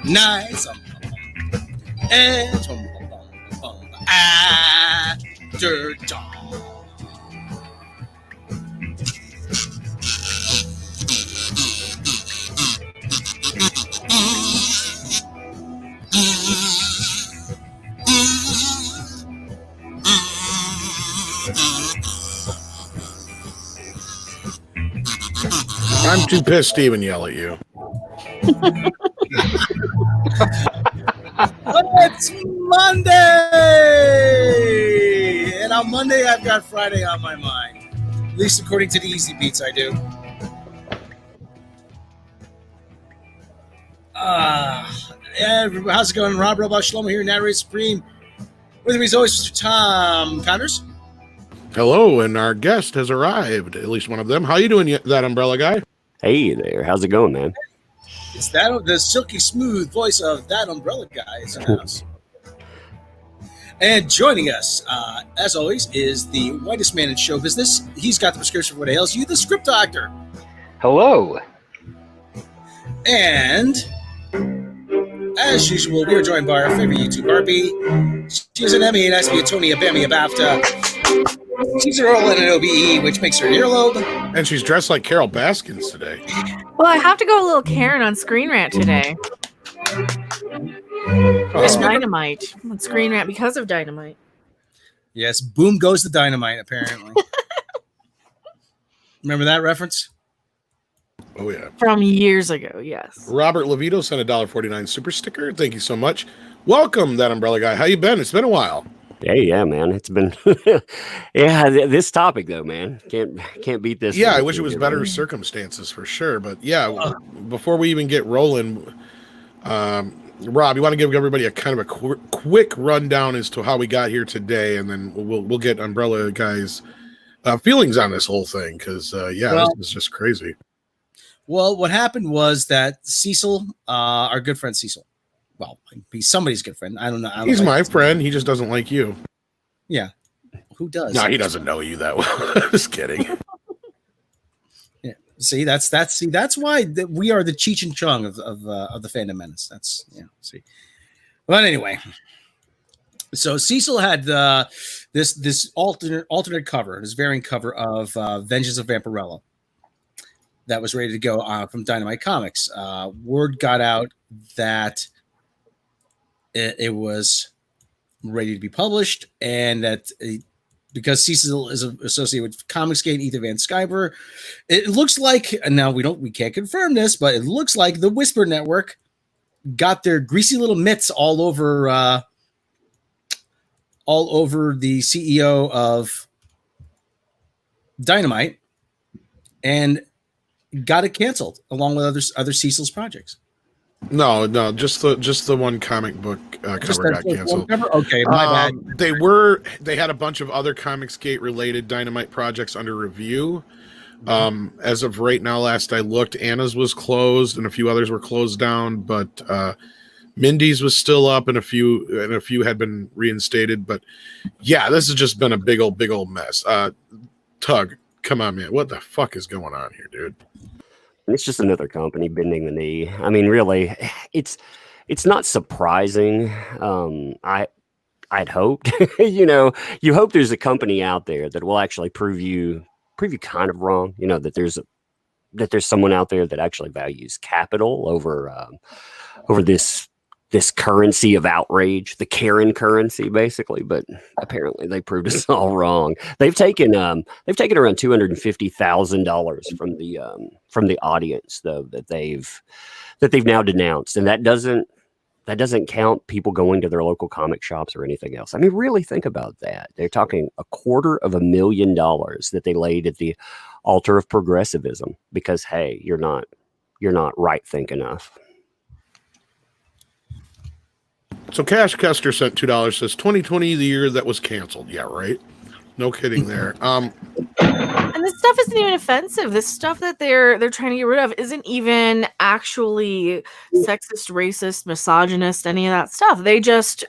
Nice. After dark. I'm too pissed to even yell at you. It's Monday! And on Monday, I've got Friday on my mind. At least according to the Easy Beats, I do. How's it going? Rob Robot Shlomo here, Narrator Supreme. With me as always, Mr. Tom Connors. Hello, and our guest has arrived, at least one of them. How you doing, that umbrella guy? Hey there, how's it going, man? It's that the silky smooth voice of that umbrella guy is in the house. And joining us, as always, is the whitest man in show business. He's got the prescription for what ails you, the script doctor. Hello. And as usual, we are joined by our favorite YouTube Barbie. She's an Emmy, an ESPY, a Tony, a Bammy, a BAFTA. She's an Earl and an OBE, which makes her an earlobe. And she's dressed like Carol Baskins today. Well, I have to go a little Karen on Screen Rant today. It's Dynamite on Screen Rant because of Dynamite. Yes, boom goes the Dynamite, apparently. Remember that reference? Oh, yeah. From years ago, yes. Robert Levito sent a $1.49 super sticker. Thank you so much. Welcome, that umbrella guy. How you been? It's been a while. Hey, yeah, man. It's been this topic though, man. Can't beat this. Yeah, I wish it was better circumstances for sure. But yeah, before we even get rolling, Rob, you want to give everybody a kind of a quick rundown as to how we got here today, and then we'll get umbrella guys' feelings on this whole thing because this is just crazy. Well, what happened was that Cecil, our good friend Cecil, well, he's somebody's good friend. I don't know. He's my friend. He just doesn't like you. Yeah. Who does? No, he doesn't know you that well. Just kidding. Yeah. See, that's why we are the Cheech and Chong of the Fandom Menace. That's see. But anyway, so Cecil had this alternate cover, this variant cover of Vengeance of Vampirella that was ready to go from Dynamite Comics. Word got out that it was ready to be published, and that because Cecil is associated with Comicsgate, Ethan Van Sciver, it looks like, and now we can't confirm this, but it looks like the Whisper Network got their greasy little mitts all over the CEO of Dynamite, and got it canceled along with other Cecil's projects. No, just the one comic book cover got canceled. Okay, my bad. They had a bunch of other Comicsgate related Dynamite projects under review. As of right now, last I looked, Anna's was closed and a few others were closed down, but Mindy's was still up and a few had been reinstated. But yeah, this has just been a big old mess. Tug, come on, man, what the fuck is going on here, dude? It's just another company bending the knee. I mean, really, it's not surprising. I'd hoped, you hope there's a company out there that will actually prove you kind of wrong. That there's someone out there that actually values capital over this currency of outrage, the Karen currency, basically. But apparently, they proved us all wrong. They've taken around $250,000 from the audience, though, that they've now denounced, and that doesn't count people going to their local comic shops or anything else. I mean, really think about that. They're talking $250,000 that they laid at the altar of progressivism because, hey, you're not right think enough. So Cash Custer sent $2, says 2020, the year that was canceled. Yeah, right. No kidding there. And this stuff isn't even offensive. This stuff that they're trying to get rid of isn't even actually sexist, racist, misogynist, any of that stuff. They just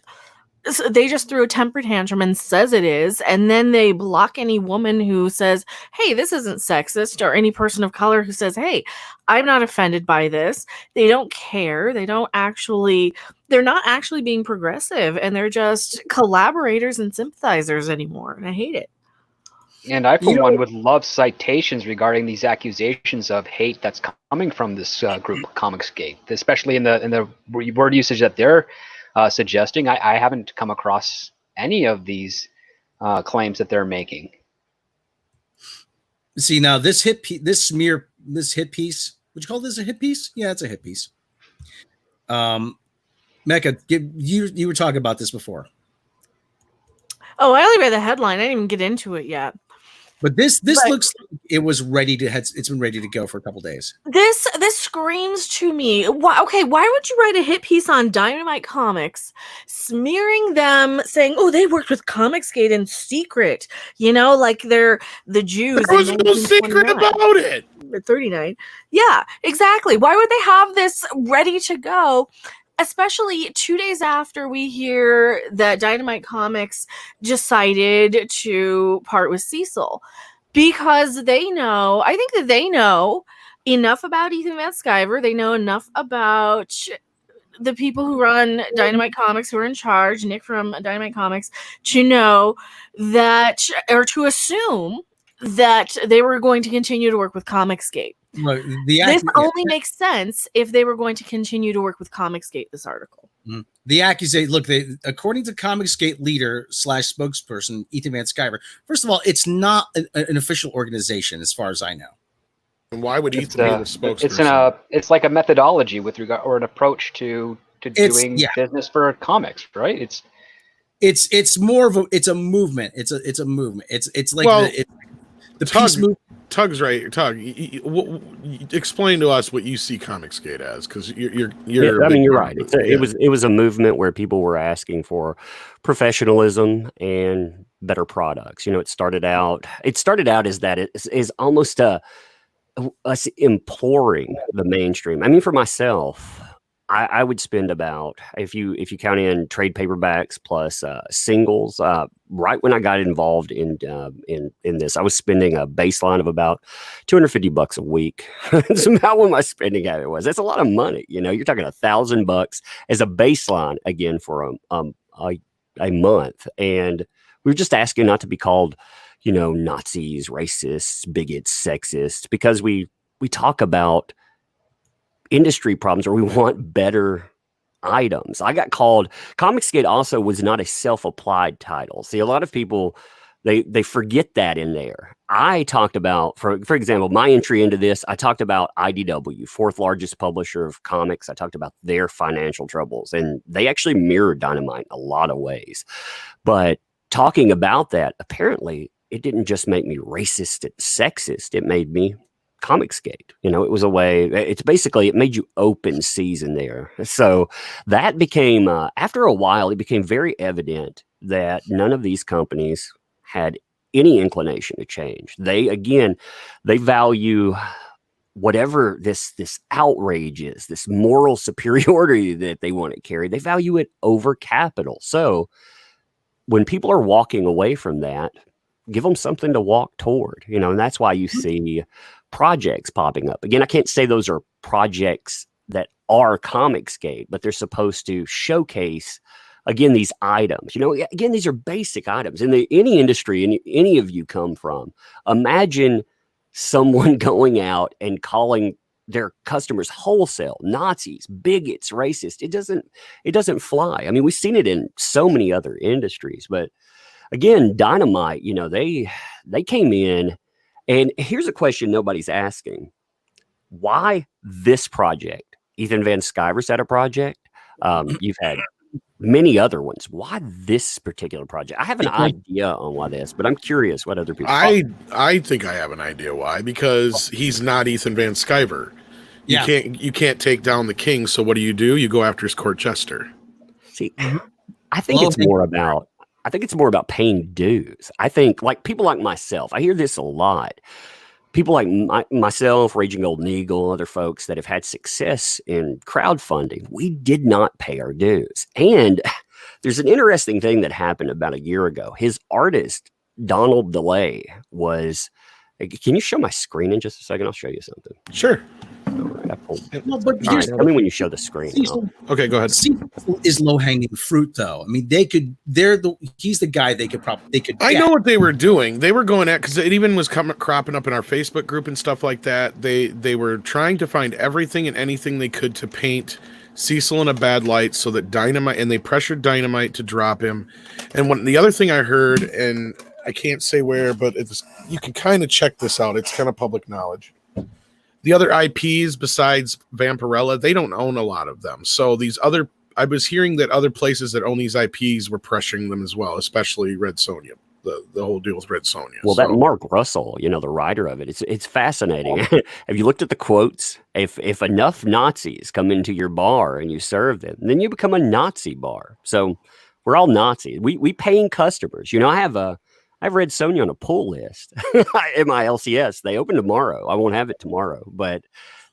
they just threw a temper tantrum and says it is, and then they block any woman who says, hey, this isn't sexist, or any person of color who says, hey, I'm not offended by this. They don't care. They're not actually being progressive, and they're just collaborators and sympathizers anymore, and I hate it. And I, for one, would love citations regarding these accusations of hate that's coming from this group, Comicsgate, especially in the word usage that they're suggesting. I haven't come across any of these claims that they're making. See, now this hit piece, would you call this a hit piece? Yeah, it's a hit piece. Mecca, you were talking about this before. Oh, I only read the headline. I didn't even get into it yet. But this looks like it was ready to it's been ready to go for a couple days. This screams to me. Why would you write a hit piece on Dynamite Comics, smearing them, saying, "Oh, they worked with Comicsgate in secret," like they're the Jews. There was no secret about it. 39. Yeah, exactly. Why would they have this ready to go? Especially 2 days after we hear that Dynamite Comics decided to part with Cecil, because I think that they know enough about Ethan Van Sciver. They know enough about the people who run Dynamite Comics, who are in charge, Nick from Dynamite Comics, to know that, or to assume that they were going to continue to work with Comicsgate. Well, this only makes sense if they were going to continue to work with Comicsgate, this article. Mm-hmm. The accusation, look, according to Comicsgate leader / spokesperson Ethan Van Sciver, first of all, it's not an official organization as far as I know. And why would Ethan be the spokesperson? It's like a methodology with regard, or an approach to doing business for comics, right? It's more of a movement. It's a movement. It's like the peace movement. Tug's right. Tug, explain to us what you see Comicsgate as, because you're. Yeah, I mean, you're right. It was a movement where people were asking for professionalism and better products. It started out as that it is almost us imploring the mainstream. I mean, for myself, I would spend about, if you count in trade paperbacks plus singles, right when I got involved in this, I was spending a baseline of about $250 a week. That's about what my spending habit was. That's a lot of money. You're talking $1,000 as a baseline again for a month, and we were just asking not to be called, Nazis, racists, bigots, sexists, because we talk about industry problems, or we want better items. I got called. Comicsgate also was not a self-applied title. See, a lot of people they forget that in there. I talked about, for example, my entry into this. I talked about IDW, fourth largest publisher of comics. I talked about their financial troubles, and they actually mirrored Dynamite in a lot of ways. But talking about that, apparently, it didn't just make me racist and sexist. It made me Comicsgate. It was a way, it's basically, it made you open season there. So that became, after a while, it became very evident that none of these companies had any inclination to change. They value whatever this outrage is, this moral superiority that they want to carry. They value it over capital. So when people are walking away from that, give them something to walk toward, and that's why you see projects popping up. Again, I can't say those are projects that are Comicsgate, but they're supposed to showcase, again, these items. Again, these are basic items in any industry any of you come from. Imagine someone going out and calling their customers wholesale Nazis, bigots, racist. It doesn't fly. I mean, we've seen it in so many other industries, but again, Dynamite, they came in. And here's a question nobody's asking. Why this project? Ethan Van Sciver's had a project. You've had many other ones. Why this particular project? I have an idea on why this, but I'm curious what other people I think I have an idea why, because he's not Ethan Van Sciver. You can't take down the king, so what do? You go after his court jester. See, I think it's more about paying dues. I think, like, people like myself, I hear this a lot. People like myself, Raging Golden Eagle, other folks that have had success in crowdfunding, we did not pay our dues. And there's an interesting thing that happened about a year ago. His artist, Donald DeLay, was. Can you show my screen in just a second? I'll show you something. Sure. No, but All right, tell me when you show the screen. Okay, go ahead. Cecil is low hanging fruit, though. I mean, he's the guy they could. I know what they were doing. They were going at, because it even was cropping up in our Facebook group and stuff like that. They were trying to find everything and anything they could to paint Cecil in a bad light, so that Dynamite, and they pressured Dynamite to drop him. And the other thing I heard, and I can't say where, but you can kind of check this out. It's kind of public knowledge. The other IPs besides Vampirella, they don't own a lot of them. So I was hearing that other places that own these IPs were pressuring them as well, especially Red Sonja, the whole deal with Red Sonja. Well, that Mark Russell, the writer of it, it's fascinating. Have you looked at the quotes? If enough Nazis come into your bar and you serve them, then you become a Nazi bar. So we're all Nazis. We paying customers. I've Red Sonja on a pull list at my LCS. They open tomorrow. I won't have it tomorrow, but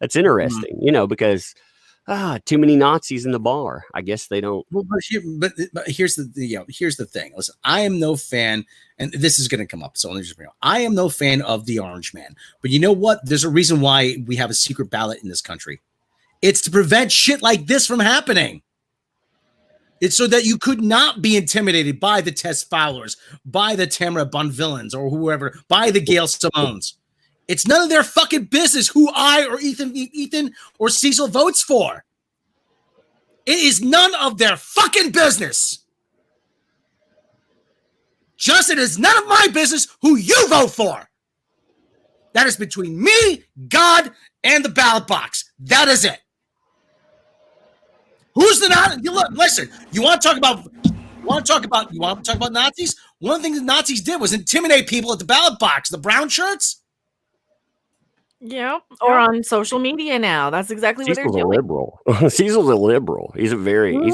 that's interesting, because too many Nazis in the bar. I guess they don't. Well, but here's the thing. Listen, I am no fan, and this is going to come up. So let me just bring it up. I am no fan of the Orange Man, but you know what? There's a reason why we have a secret ballot in this country. It's to prevent shit like this from happening. It's so that you could not be intimidated by the Tess Fowlers, by the Tamara Bonvillains, or whoever, by the Gail Simones. It's none of their fucking business who I or Ethan or Cecil votes for. It is none of their fucking business. Just it is none of my business who you vote for. That is between me, God, and the ballot box. That is it. Who's the Nazi? Listen, you want to talk about Nazis? One of the things the Nazis did was intimidate people at the ballot box, the brown shirts. Yeah, or on social media now. That's exactly what they're doing. Cecil's a liberal. He's a liberal,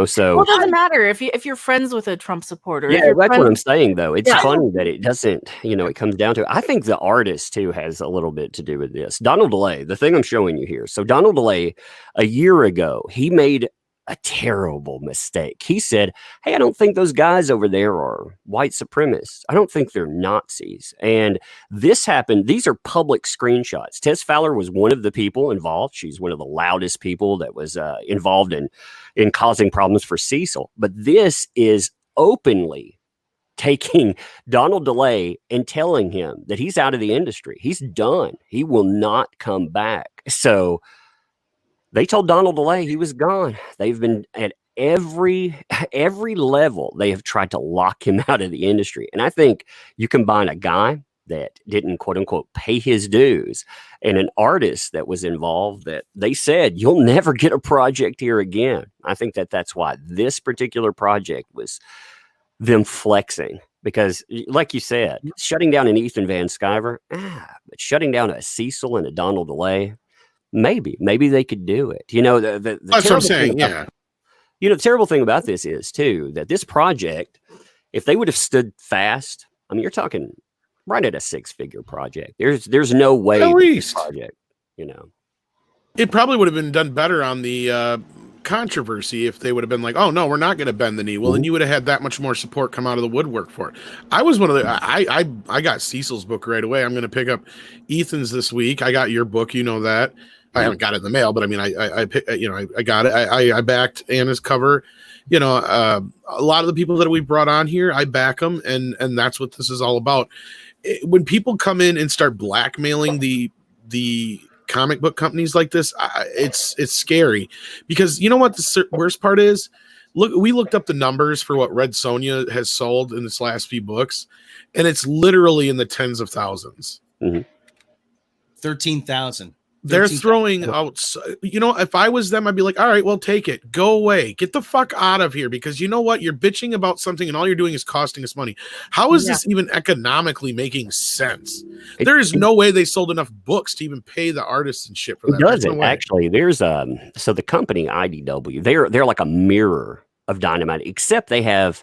so. Well, it doesn't matter if you're friends with a Trump supporter. Yeah, that's what I'm saying, though. It's funny that it doesn't, it comes down to, I think the artist, too, has a little bit to do with this. Donald DeLay, the thing I'm showing you here. So Donald DeLay, a year ago, he made a terrible mistake. He said, hey, I don't think those guys over there are white supremacists. I don't think they're Nazis. And this happened. These are public screenshots. Tess Fowler was one of the people involved. She's one of the loudest people that was involved in causing problems for Cecil. But this is openly taking Donald DeLay and telling him that he's out of the industry. He's done. He will not come back. So they told Donald DeLay he was gone. They've been at every level. They have tried to lock him out of the industry. And I think you combine a guy that didn't, quote unquote, pay his dues and an artist that was involved that they said, you'll never get a project here again. I think that's why this particular project was them flexing. Because, like you said, shutting down an Ethan Van Sciver, but shutting down a Cecil and a Donald DeLay, maybe they could do it. The that's what I'm saying. Yeah. The terrible thing about this is too, that this project, if they would have stood fast, I mean, you're talking right at a 6-figure project. There's no way at least project, it probably would have been done better on the controversy if they would have been like, oh no, we're not going to bend the knee. Well, then you would have had that much more support come out of the woodwork for it. I was one of the, I got Cecil's book right away. I'm going to pick up Ethan's this week. I got your book. You know that. I haven't got it in the mail, but I mean, I got it. I backed Anna's cover. A lot of the people that we brought on here, I back them, and that's what this is all about. When people come in and start blackmailing the comic book companies like this, it's scary, because you know what the worst part is? We looked up the numbers for what Red Sonja has sold in this last few books, and it's literally in the tens of thousands. 13,000. They're throwing out, if I was them, I'd be like, all right, well, take it. Go away. Get the fuck out of here. Because you know what? You're bitching about something and all you're doing is costing us money. How is this even economically making sense? There is no way they sold enough books to even pay the artists and shit for that. It doesn't, actually. There's so the company IDW, they're like a mirror of Dynamite, except they have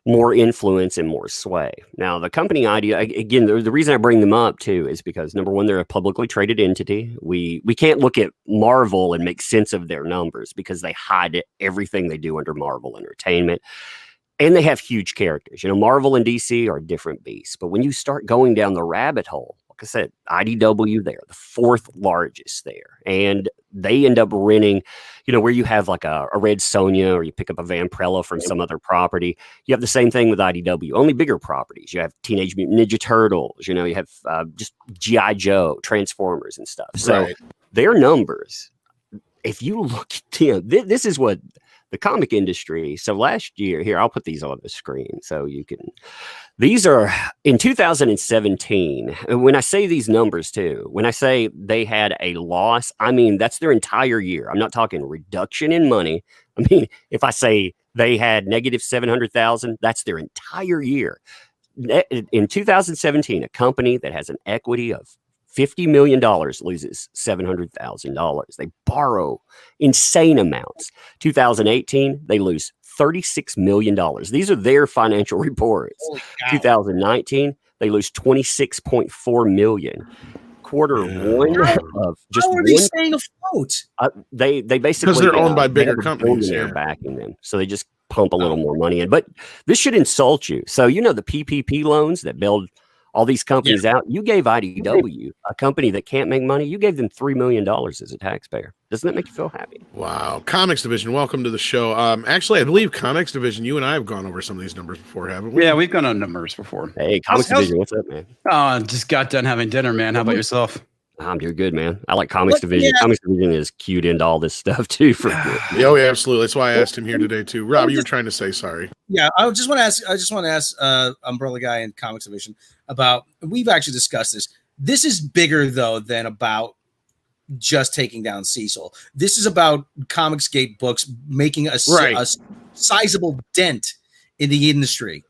more influence and more sway. Now, the company idea, again, the reason I bring them up too is because number one, they're a publicly traded entity. We can't look at Marvel and make sense of their numbers because they hide everything they do under Marvel Entertainment. And they have huge characters. You know, Marvel and DC are different beasts. But when you start going down the rabbit hole, like I said, IDW, they're the fourth largest there. And they end up renting, you know, where you have like a Red Sonja or you pick up a Vampirella from some other property. You have the same thing with IDW, only bigger properties. You have Teenage Mutant Ninja Turtles, you know, you have just G.I. Joe, Transformers and stuff. So their numbers, if you look, you know, this is what the comic industry. So last year, here, I'll put these on the screen so you can. These are in 2017. When I say these numbers too, when I say they had a loss, I mean, that's their entire year. I'm not talking reduction in money. I mean, if I say they had negative 700,000, that's their entire year. In 2017, a company that has an equity of $50 million loses $700,000. They borrow insane amounts. 2018, they lose $36 million. These are their financial reports. 2019, they lose $26.4 million. Quarter one of just how are they staying afloat? They basically because they're owned by bigger companies. They're backing them, so they just pump a little more money in. But this should insult you. So you know the PPP loans that build all these companies out. You gave IDW, a company that can't make money, you gave them $3 million as a taxpayer. Doesn't that make you feel happy? Wow. Comics Division, welcome to the show. Actually, I believe Comics Division, you and I have gone over some of these numbers before, haven't we? Yeah, we've gone on numbers before. Hey, Comics Division, what's up, man? Just got done having dinner, man. How about yourself? I'm doing good, man. I like Comics Division. Yeah. Comics Division is cued into all this stuff too. Oh, yeah, absolutely. That's why I asked him here today too. Rob, you were trying to say sorry. Yeah, I just want to ask Umbrella Guy and Comics Division about. We've actually discussed this. This is bigger though than about just taking down Cecil. This is about Comicsgate Books making a sizable dent in the industry.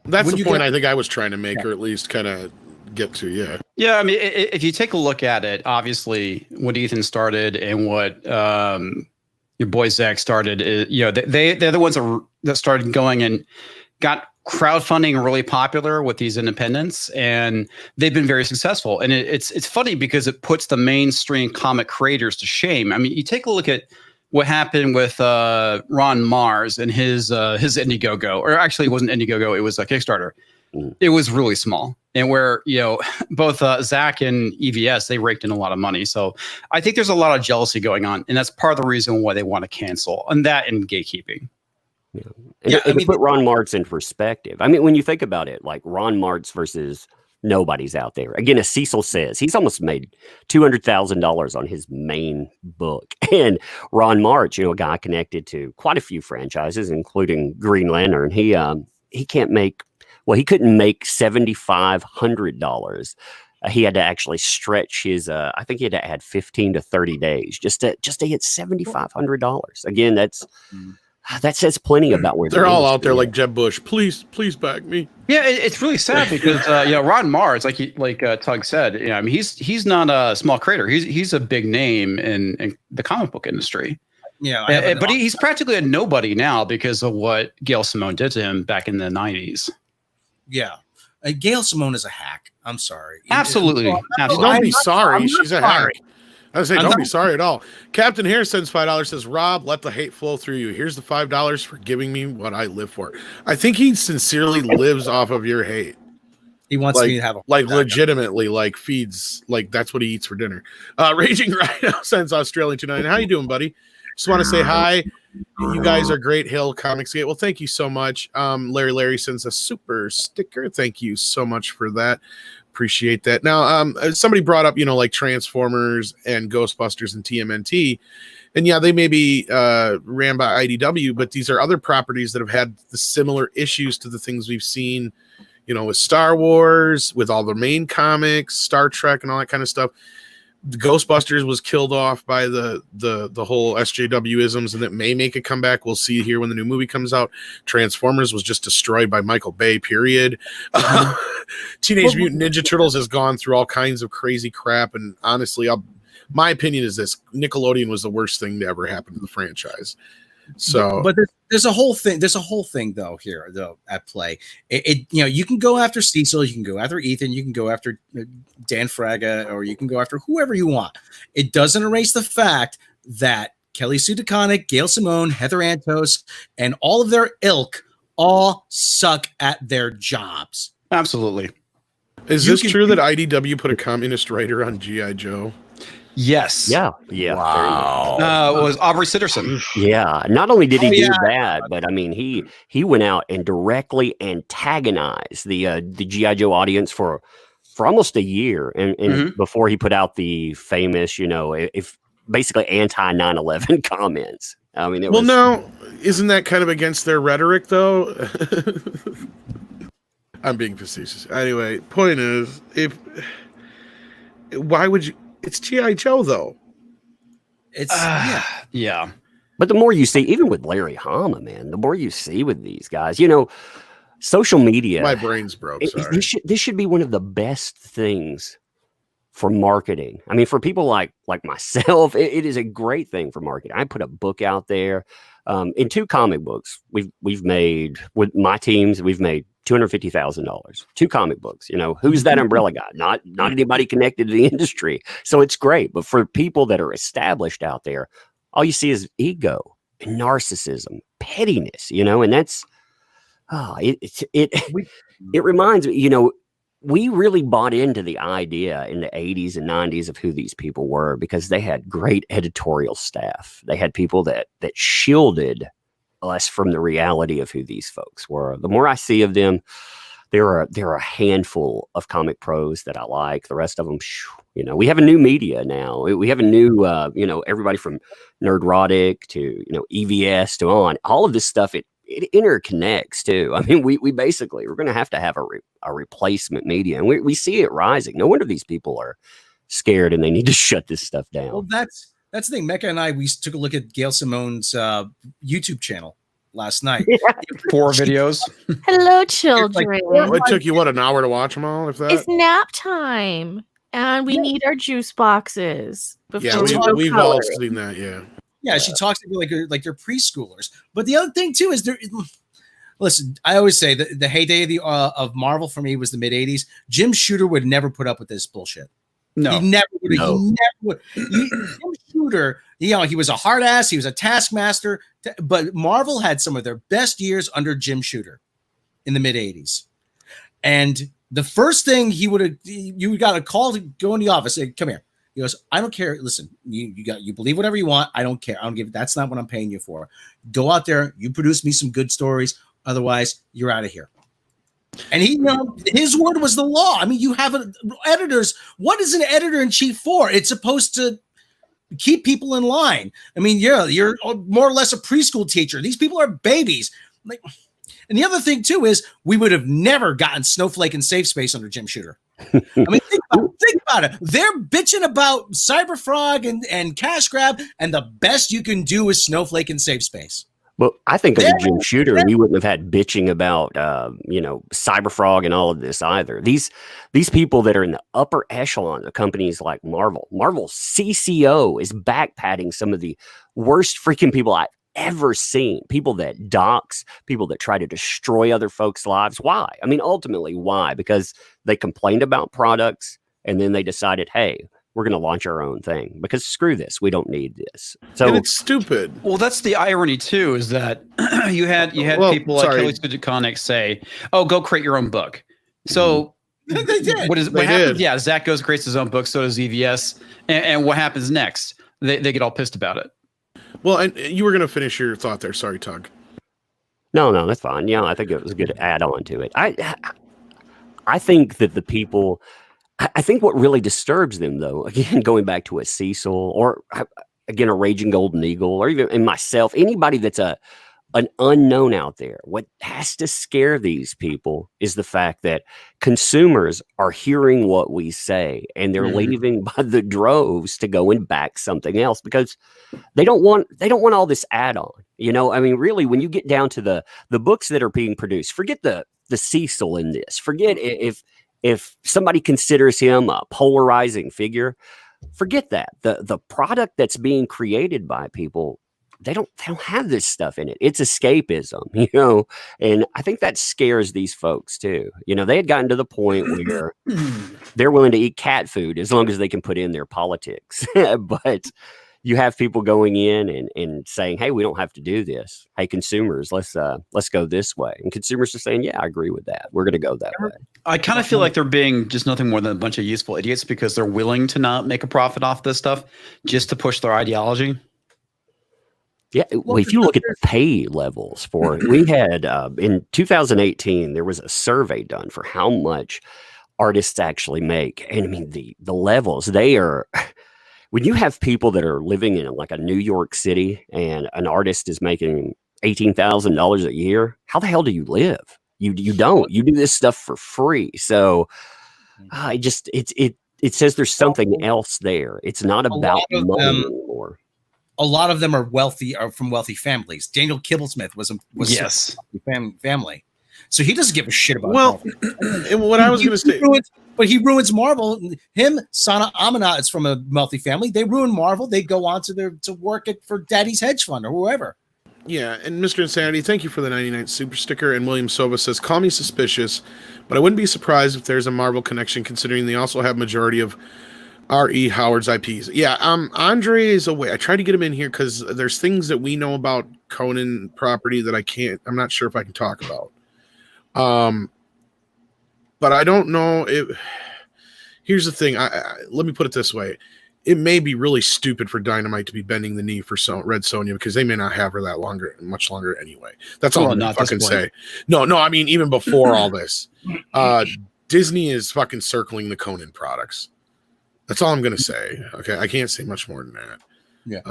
That's the point I think I was trying to make, or at least kind of get to. Yeah, I mean, if you take a look at it, obviously what Ethan started and what your boy Zach started, you know, they're the ones that started going and got crowdfunding really popular with these independents, and they've been very successful. And it's funny because it puts the mainstream comic creators to shame. I mean, you take a look at what happened with Ron Mars and his Indiegogo, or actually it wasn't Indiegogo, it was a Kickstarter. It was really small, and where, you know, both Zach and EVS, they raked in a lot of money. So I think there's a lot of jealousy going on, and that's part of the reason why they want to cancel, and that and gatekeeping. And to put Ron Martz in perspective, I mean, when you think about it, like Ron Martz versus nobody's out there. Again, as Cecil says, he's almost made $200,000 on his main book. And Ron Martz, you know, a guy connected to quite a few franchises, including Green Lantern, he can't make. Well, he couldn't make $7,500. He had to actually stretch his. I think he had to add 15 to 30 days just to hit $7,500. Again, that says plenty about where they're all out there. Like Jeb Bush, please back me. Yeah, it's really sad because you know, Ron Mars, like Tug said, you know, I mean, he's not a small creator. He's a big name in the comic book industry. Yeah, but he's practically a nobody now because of what Gail Simone did to him back in the 90s. Yeah, Gail Simone is a hack. I'm sorry. Absolutely. Don't be sorry. She's a hack. I was saying, don't be sorry at all. Captain Hare sends $5. Says, Rob, let the hate flow through you. Here's the $5 for giving me what I live for. I think he sincerely lives off of your hate. He wants me to have legitimately, like feeds, like that's what he eats for dinner. Raging Rhino sends Australian 29. How you doing, buddy? Just want to say hi. You guys are great. Hill Comicsgate. Well, thank you so much. Larry sends a super sticker. Thank you so much for that. Appreciate that. Now, somebody brought up, you know, like Transformers and Ghostbusters and TMNT. And yeah, they may be ran by IDW, but these are other properties that have had the similar issues to the things we've seen, you know, with Star Wars, with all the main comics, Star Trek and all that kind of stuff. The Ghostbusters was killed off by the whole SJW-isms, and it may make a comeback. We'll see here when the new movie comes out. Transformers was just destroyed by Michael Bay, period. Teenage Mutant Ninja Turtles has gone through all kinds of crazy crap, and honestly, my opinion is this: Nickelodeon was the worst thing to ever happen to the franchise. So, but there's a whole thing. There's a whole thing though here though at play. You can go after Cecil, you can go after Ethan, you can go after Dan Fraga, or you can go after whoever you want. It doesn't erase the fact that Kelly Sue DeConnick, Gail Simone, Heather Antos, and all of their ilk all suck at their jobs. Absolutely. is this true that IDW put a communist writer on G.I. Joe? Yes. Yeah. Wow. It was Aubrey Sitterson. Yeah. Not only did he do that, but I mean, he went out and directly antagonized the GI Joe audience for almost a year, and before he put out the famous, if basically anti 9/11 comments. I mean, now isn't that kind of against their rhetoric though? I'm being facetious. Anyway, point is, why would you? It's G.I. Joe, though. It's yeah. But the more you see, even with Larry Hama, man, the more you see with these guys, social media. My brain's broke. Sorry. This should be one of the best things for marketing. I mean, for people like myself, it is a great thing for marketing. I put a book out there. In 2 comic books, we've made with my teams. We've made $250,000. 2 comic books. Who's that umbrella guy? Not anybody connected to the industry. So it's great. But for people that are established out there, all you see is ego and narcissism, pettiness. And that's it reminds me. We really bought into the idea in the 80s and 90s of who these people were because they had great editorial staff. They had people that shielded us from the reality of who these folks were. The more I see of them, there are a handful of comic pros that I like. The rest of them, we have a new media now. We have a new, everybody from Nerdrotic to, EVS to on. All of this stuff, it interconnects too. I mean, we're going to have a replacement media, and we see it rising. No wonder these people are scared and they need to shut this stuff down. Well, that's the thing. Mecca and I, we took a look at Gail Simone's YouTube channel last night. 4 videos. Hello, children. It took you an hour to watch them all? If that, it's nap time, and we need our juice boxes. Yeah, we've all seen that. Yeah. Yeah, she talks to like they're preschoolers. But the other thing too is listen, I always say that the heyday of Marvel for me was the mid '80s. Jim Shooter would never put up with this bullshit. No, he never would. No. He never would. Jim Shooter, he was a hard ass. He was a taskmaster. But Marvel had some of their best years under Jim Shooter in the mid '80s. And the first thing you got a call to go in the office. Say, come here. He goes, I don't care. Listen, you believe whatever you want. I don't care. I don't give. That's not what I'm paying you for. Go out there. You produce me some good stories. Otherwise, you're out of here. And his word was the law. I mean, you have editors. What is an editor in chief for? It's supposed to keep people in line. I mean, you're more or less a preschool teacher. These people are babies. And the other thing too is we would have never gotten Snowflake and Safe Space under Jim Shooter. I mean, think about it. They're bitching about Cyberfrog and Cash Grab, and the best you can do is Snowflake and Safe Space. Well, I think under Jim Shooter, we wouldn't have had bitching about, Cyberfrog and all of this either. These people that are in the upper echelon of companies like Marvel CCO is backpatting some of the worst freaking people I've ever seen. People that dox, people that try to destroy other folks' lives. Why? I mean, ultimately, why? Because they complained about products and then they decided, hey, we're going to launch our own thing because screw this. We don't need this. So and it's stupid. Well, that's the irony too, is that you had people like Kelly Sue DeConnick say, oh, go create your own book. So they did. What happens? Yeah. Zach goes, creates his own book. So does EVS. And what happens next? They get all pissed about it. Well, and you were going to finish your thought there. Sorry, Tug. No, that's fine. Yeah, I think it was a good add-on to it. I think that the people, I think what really disturbs them, though, again, going back to a Cecil or, again, a Raging Golden Eagle or even myself, anybody that's an unknown out there, what has to scare these people is the fact that consumers are hearing what we say and they're leaving by the droves to go and back something else because they don't want all this add-on. I mean, really, when you get down to the books that are being produced, forget the Cecil in this. Forget if somebody considers him a polarizing figure, forget that. The product that's being created by people they don't have this stuff in it. It's escapism, you know, and I think that scares these folks too. You know, they had gotten to the point where they're willing to eat cat food as long as they can put in their politics. But you have people going in and saying, hey, we don't have to do this. Hey, consumers, let's go this way. And consumers are saying, yeah, I agree with that. We're going to go that way. I kind of feel like they're being just nothing more than a bunch of useful idiots because they're willing to not make a profit off this stuff just to push their ideology. Yeah, well, if you look at the pay levels for it, we had in 2018, there was a survey done for how much artists actually make. And I mean, the levels, they are, when you have people that are living in like a New York City and an artist is making $18,000 a year, how the hell do you live? You don't. You do this stuff for free. So it says there's something else there. It's not about money anymore. A lot of them are from wealthy families. Daniel Kibblesmith was yes family, so he doesn't give a shit about. Well, what I was going to say, but he ruins Marvel. Him, Sana Amina is from a wealthy family. They ruin Marvel. They go on to work for Daddy's hedge fund or whoever. Yeah, and Mr. Insanity, thank you for the 99 super sticker. And William Sova says, call me suspicious, but I wouldn't be surprised if there's a Marvel connection, considering they also have majority of R.E. Howard's IPs. Yeah, Andre is away. I tried to get him in here because there's things that we know about Conan property that I'm not sure if I can talk about. But I don't know if, here's the thing. Let me put it this way. It may be really stupid for Dynamite to be bending the knee for Red Sonja because they may not have her that much longer anyway. That's all I'm gonna fucking say. No, I mean, even before all this, Disney is fucking circling the Conan products. That's all I'm gonna say. Okay, I can't say much more than that. Yeah.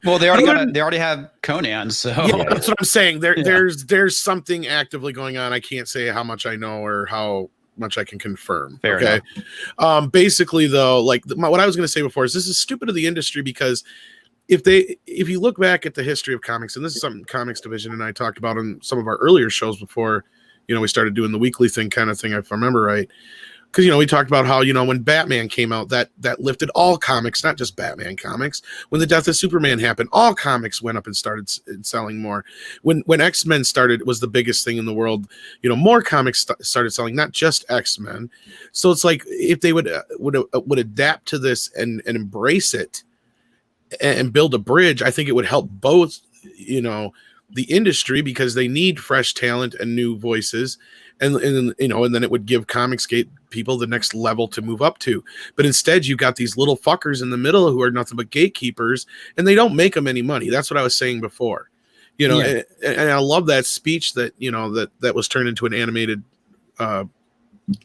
Well, they already have Conan, so yeah, that's what I'm saying. There's something actively going on. I can't say how much I know or how much I can confirm. Fair okay. enough. Basically, though, like what I was gonna say before is this is stupid of the industry because if you look back at the history of comics, and this is something Comics Division and I talked about in some of our earlier shows before, we started doing the weekly thing kind of thing, if I remember right. Because, we talked about how, when Batman came out, that lifted all comics, not just Batman comics. When the death of Superman happened, all comics went up and started selling more. When X-Men started, it was the biggest thing in the world. More comics started selling, not just X-Men. So it's like if they would adapt to this and embrace it and build a bridge, I think it would help both, the industry because they need fresh talent and new voices. And then it would give Comicsgate people the next level to move up to. But instead, you've got these little fuckers in the middle who are nothing but gatekeepers, and they don't make them any money. That's what I was saying before. And I love that speech that that was turned into an animated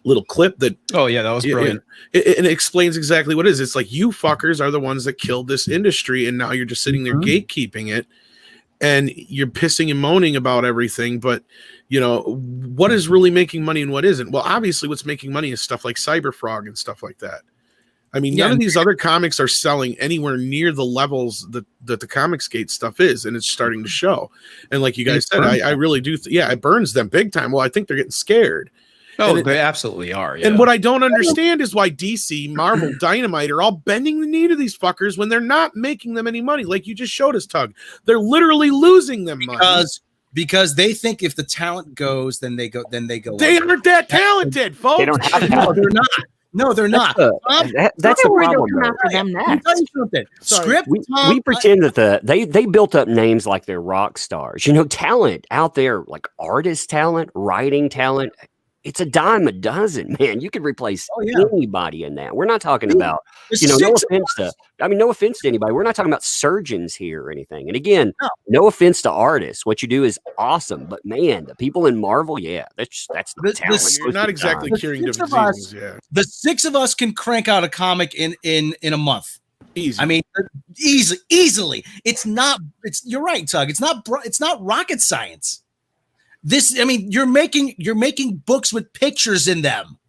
little clip. That that was brilliant. It explains exactly what it is. It's like you fuckers are the ones that killed this industry, and now you're just sitting there gatekeeping it. And you're pissing and moaning about everything, but what is really making money and what isn't? Well, obviously, what's making money is stuff like Cyberfrog and stuff like that. I mean, none of these other comics are selling anywhere near the levels that the Comicsgate stuff is, and it's starting to show. And like you guys said, I really do. It burns them big time. Well, I think they're getting scared. Oh, they absolutely are. Yeah. And what I don't understand is why DC, Marvel, Dynamite are all bending the knee to these fuckers when they're not making them any money. Like you just showed us, Tug. They're literally losing them money. Because they think if the talent goes, then they go. They aren't that talented, folks. They don't have No, they're not. No, they're not. That's the problem. For them next. Script. We pretend that they built up names like they're rock stars. Talent out there, like artist talent, writing talent. It's a dime a dozen, man. You could replace anybody in that. We're not talking about, no offense to anybody. We're not talking about surgeons here or anything. And again, no offense to artists. What you do is awesome. But man, the people in Marvel, that's the talent. You're not exactly curing different diseases. The six of us can crank out a comic in a month. Easy. I mean, easily. You're right, Tug. It's not rocket science. You're making books with pictures in them.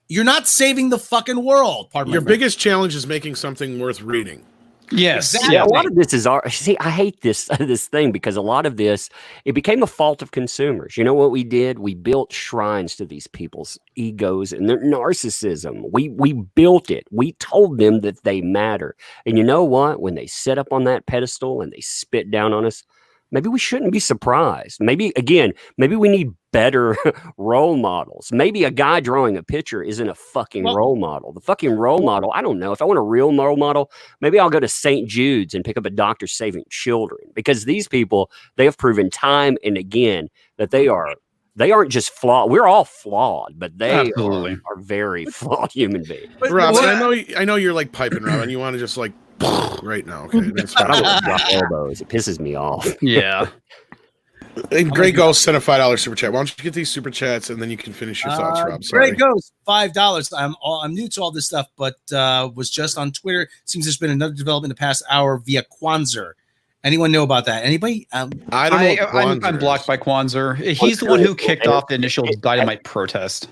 You're not saving the fucking world. Your biggest challenge is making something worth reading. Yes. Exactly. Yeah, a lot of this is our. See, I hate this this thing because a lot of this it became a fault of consumers. You know what we did? We built shrines to these people's egos and their narcissism. We built it. We told them that they matter. And you know what? When they sit up on that pedestal and they spit down on us, maybe we shouldn't be surprised. Maybe we need better role models. Maybe a guy drawing a picture isn't a fucking role model. The fucking role model, I don't know. If I want a real role model, maybe I'll go to St. Jude's and pick up a doctor saving children, because these people, they have proven time and again that they aren't just flawed. We're all flawed, but they are very flawed human beings. Rob, I know you're like piping, Rob, and you want to just like right now. Okay, that's fine. I want to drop elbows. It pisses me off. Yeah. And Grey Ghost sent a $5 super chat. Why don't you get these super chats and then you can finish your thoughts, Rob? Sorry. Grey Ghost, $5. I'm new to all this stuff, but was just on Twitter. Seems there's been another development in the past hour via Kwanzaa. Anyone know about that? Anybody? I don't know. I'm blocked by Kwanzaa. He's the one who kicked off the initial Dynamite protest.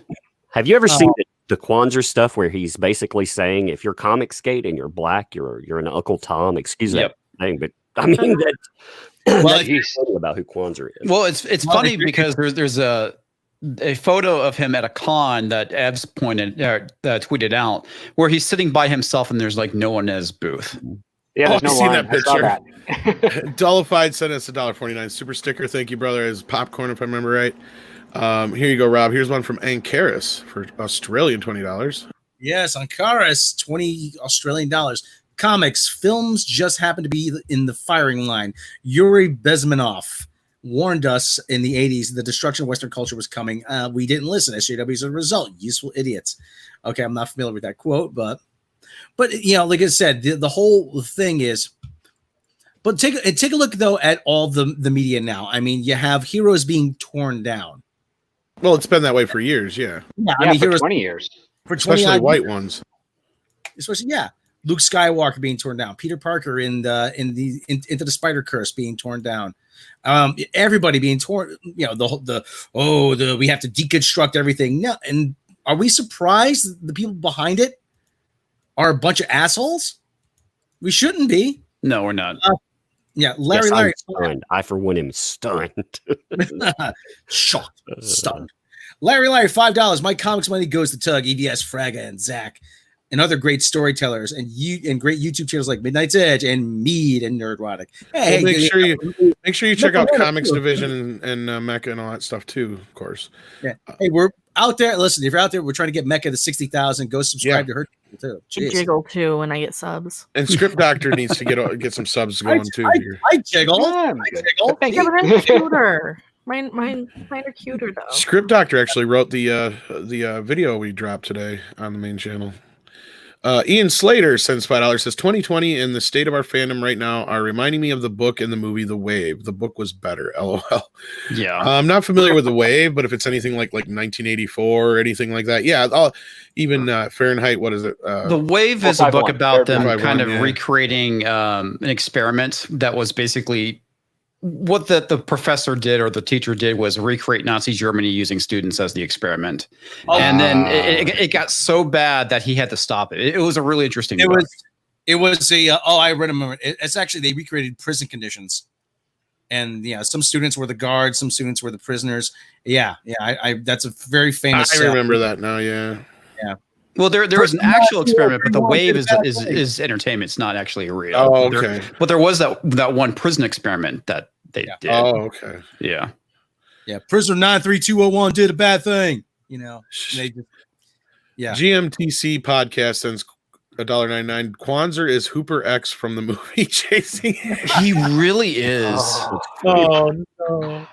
Have you ever seen the Kwanzaa stuff where he's basically saying if you're comic skate and you're black, you're an Uncle Tom? Excuse that thing, but I mean that. Well, about who Kwanzaa is. Well, it's funny because there's a photo of him at a con that Evs tweeted out where he's sitting by himself and there's like no one in his booth. Yeah, there's no I've seen line. that picture. Dullified sent us $1.49 super sticker. Thank you, brother. As popcorn, if I remember right. Here you go, Rob. Here's one from Ankaris for Australian $20. Yes, Ankaris, $20 Australian dollars. Comics, films just happen to be in the firing line. Yuri Bezmenov warned us in the 80s the destruction of Western culture was coming. We didn't listen. SJW is a result. Useful idiots. Okay, I'm not familiar with that quote, but you know, like I said, the whole thing is. But take a look though at all the media now. I mean, you have heroes being torn down. Well, it's been that way for years, yeah. I mean, for heroes 20 years. For 20 especially white ones. Especially, yeah. Luke Skywalker being torn down, Peter Parker into the Spider Curse being torn down, everybody being torn. You know, we have to deconstruct everything. No, and are we surprised the people behind it are a bunch of assholes? We shouldn't be. No, we're not. Yeah, Larry. Stunned. I for one am stunned. Shocked, stunned. Larry, $5. My comics money goes to Tug, EVS, Fraga, and Zach. And other great storytellers and great YouTube channels like Midnight's Edge and Mead and Nerdrotic. Hey, well, make sure you check out Comics Division and Mecca and all that stuff too, of course. Yeah. Hey, we're out there. Listen, if you're out there, we're trying to get Mecca to 60,000. Go subscribe to her too. I jiggle too when I get subs. And Script Doctor needs to get some subs going too. I jiggle. I jiggle. Yeah, but I'm cuter. Mine are cuter though. Script Doctor actually wrote the video we dropped today on the main channel. Ian Slater sends $5. Says 2020 and the state of our fandom right now are reminding me of the book and the movie The Wave. The book was better. LOL. Yeah. I'm not familiar with The Wave, but if it's anything like 1984 or anything like that, yeah. Even Fahrenheit. What is it? The Wave is a book about them kind of recreating an experiment that was basically what the professor did or the teacher did was recreate Nazi Germany using students as the experiment. And then it got so bad that he had to stop it. It was a really interesting book. It was I remember. It's actually, they recreated prison conditions. And yeah, some students were the guards, some students were the prisoners. Yeah. I that's a very famous. I remember that now, yeah. Yeah. Well, there was an actual experiment, but The Wave is entertainment. It's not actually real. Oh, okay. But there was that one prison experiment that they did. Oh, okay. Yeah. Yeah. Prisoner 93201 did a bad thing. You know, they just, yeah. GMTC podcast sends $1.99. Kwanzaa is Hooper X from the movie Chasing. He really is. Oh no.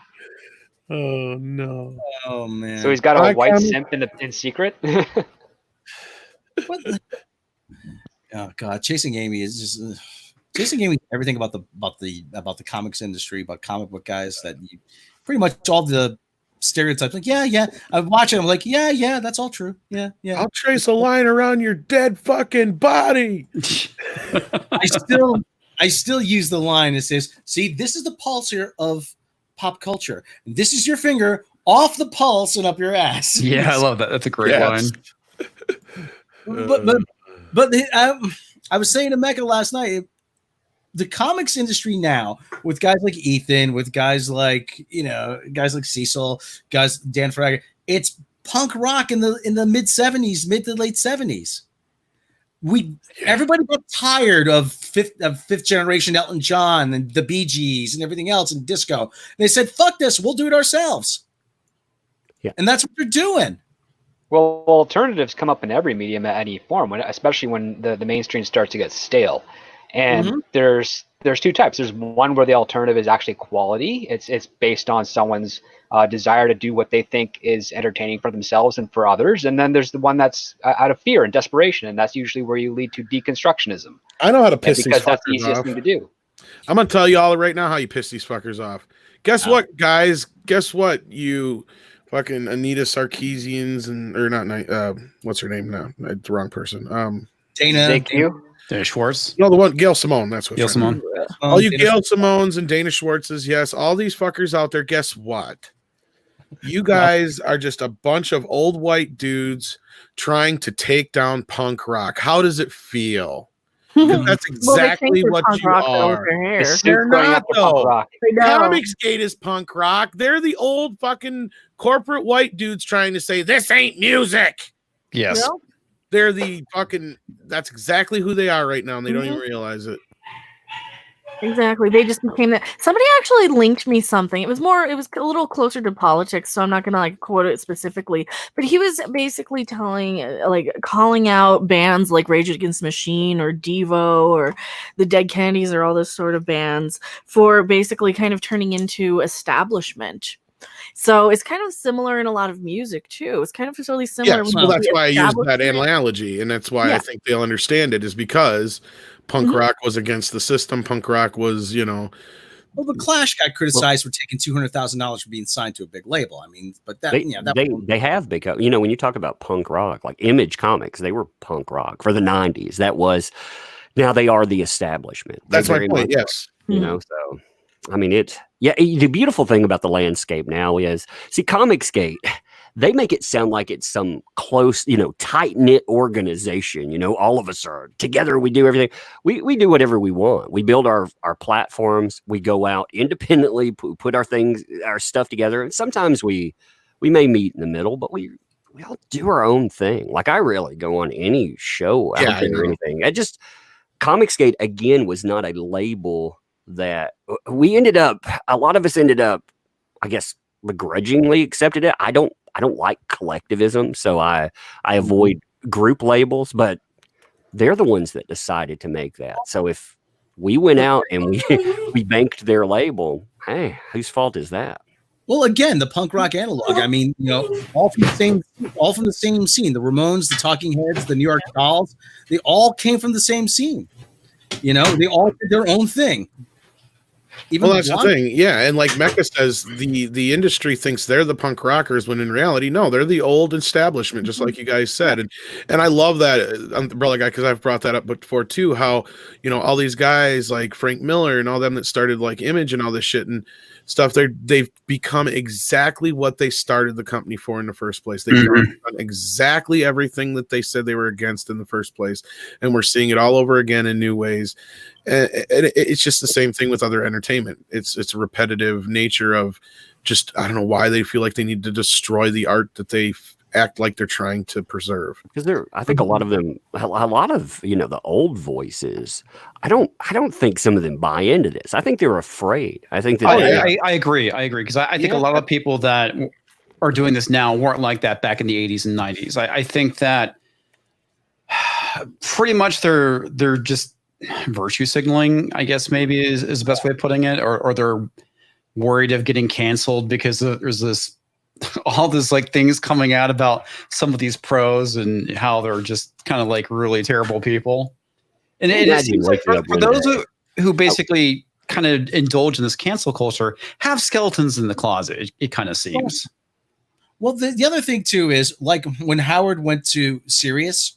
Oh no. Oh man. So he's got a white simp in secret. What the? Oh god, Chasing Amy is just Chasing Amy. Everything about the comics industry, about comic book guys, that you pretty much all the stereotypes. Like, yeah. I watch it. I'm like, yeah, that's all true. Yeah. I'll trace a line around your dead fucking body. I still use the line that says, "See, this is the pulse here of pop culture. This is your finger off the pulse and up your ass." Yeah, I love that. That's a great line. But I was saying to Mecca last night, the comics industry now, with guys like Ethan, with guys like Cecil, guys Dan Frager, it's punk rock in the mid to late 70s. Everybody got tired of fifth generation Elton John and the Bee Gees and everything else and disco. They said, "Fuck this, we'll do it ourselves." Yeah, and that's what they're doing. Well, alternatives come up in every medium at any form, especially when the mainstream starts to get stale. And there's two types. There's one where the alternative is actually quality. It's based on someone's desire to do what they think is entertaining for themselves and for others. And then there's the one that's out of fear and desperation, and that's usually where you lead to deconstructionism. I know how to piss these fuckers because that's the easiest off. thing to do. I'm gonna tell y'all right now how you piss these fuckers off. Guess what, guys? Guess what, you fucking Anita Sarkeesians or not? What's her name now? The wrong person. Dana Schwartz. No, the one Gail Simone. That's what. Gail Simone. All you Gail Simones and Dana Schwartzes, yes, all these fuckers out there. Guess what? You guys are just a bunch of old white dudes trying to take down punk rock. How does it feel? Because that's exactly what you are. They're not, though. Comicsgate is punk rock. They're the old fucking corporate white dudes trying to say this ain't music. Yes. No? They're the fucking, that's exactly who they are right now, and they don't even realize it. Exactly. They just became that. Somebody actually linked me something. It was a little closer to politics, so I'm not going to quote it specifically, but he was basically calling out bands like Rage Against the Machine or Devo or the Dead Kennedys or all those sort of bands for basically kind of turning into establishment. So it's kind of similar in a lot of music too. It's kind of really similar. Yes, well, that's why I used that analogy, and that's why I think they'll understand it, is because punk rock was against the system. Punk rock was, Well, the Clash got criticized for taking $200,000 for being signed to a big label. I mean, but they have become. When you talk about punk rock, like Image Comics, they were punk rock for the '90s. That was. Now they are the establishment. That's my point. Yes. So. I mean, the beautiful thing about the landscape now is, Comicsgate, they make it sound like it's some close, tight-knit organization. All of us are together. We do everything. We do whatever we want. We build our platforms. We go out independently, put our stuff together. And sometimes we may meet in the middle, but we all do our own thing. Like, I rarely go on any show out there or anything. Comicsgate, again, was not a label that a lot of us ended up, I guess, begrudgingly accepted it. I don't like collectivism, so I avoid group labels, but they're the ones that decided to make that. So if we went out and we banked their label, hey, whose fault is that? Well, again, the punk rock analog. I mean, all from the same scene. The Ramones, the Talking Heads, the New York Dolls, they all came from the same scene. They all did their own thing. That's the thing, and like Mecca says, the industry thinks they're the punk rockers, when in reality, no, they're the old establishment, just like you guys said, and I love that umbrella guy, because I've brought that up before too. How all these guys like Frank Miller and all them that started like Image and all this shit and stuff, they've become exactly what they started the company for in the first place. They've done exactly everything that they said they were against in the first place, and we're seeing it all over again in new ways. And it's just the same thing with other entertainment. It's a repetitive nature of just, I don't know why they feel like they need to destroy the art that they act like they're trying to preserve. Because I think a lot of them, the old voices, I don't think some of them buy into this. I think they're afraid. I think that I agree. Because I think a lot of people that are doing this now weren't like that back in the 80s and 90s. I think that pretty much they're just virtue signaling, I guess maybe is the best way of putting it, or they're worried of getting canceled because there's all this like things coming out about some of these pros and how they're just kind of like really terrible people. And it seems like for those who basically kind of indulge in this cancel culture, have skeletons in the closet, it kind of seems. Well, the other thing too is, like, when Howard went to Sirius.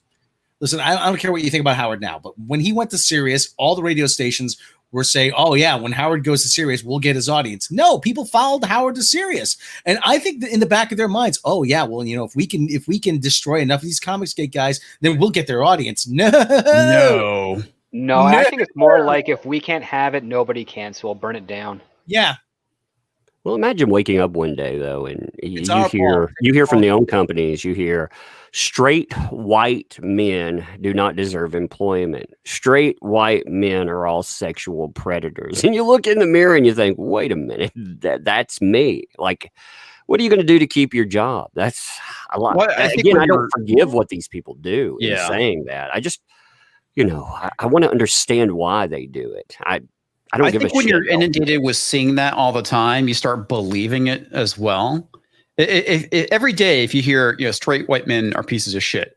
Listen, I don't care what you think about Howard now, but when he went to Sirius, all the radio stations were saying, "Oh yeah, when Howard goes to Sirius, we'll get his audience." No, people followed Howard to Sirius, and I think that in the back of their minds, "Oh yeah, well, if we can destroy enough of these Comicsgate guys, then we'll get their audience." No. No, I think it's more like if we can't have it, nobody can, so we'll burn it down. Yeah, Well, imagine waking up one day though, and it's you our fault. hear from the owned companies, you hear straight white men do not deserve employment. Straight white men are all sexual predators, and you look in the mirror and you think, wait a minute, that's me. Like, what are you going to do to keep your job? That's a lot. Well, I think Again, when I don't you're- forgive what these people do in Yeah. saying that. I just, I want to understand why they do it. I don't I give think a when shit. you're inundated with seeing that all the time, you start believing it as well. Every day, if you hear straight white men are pieces of shit,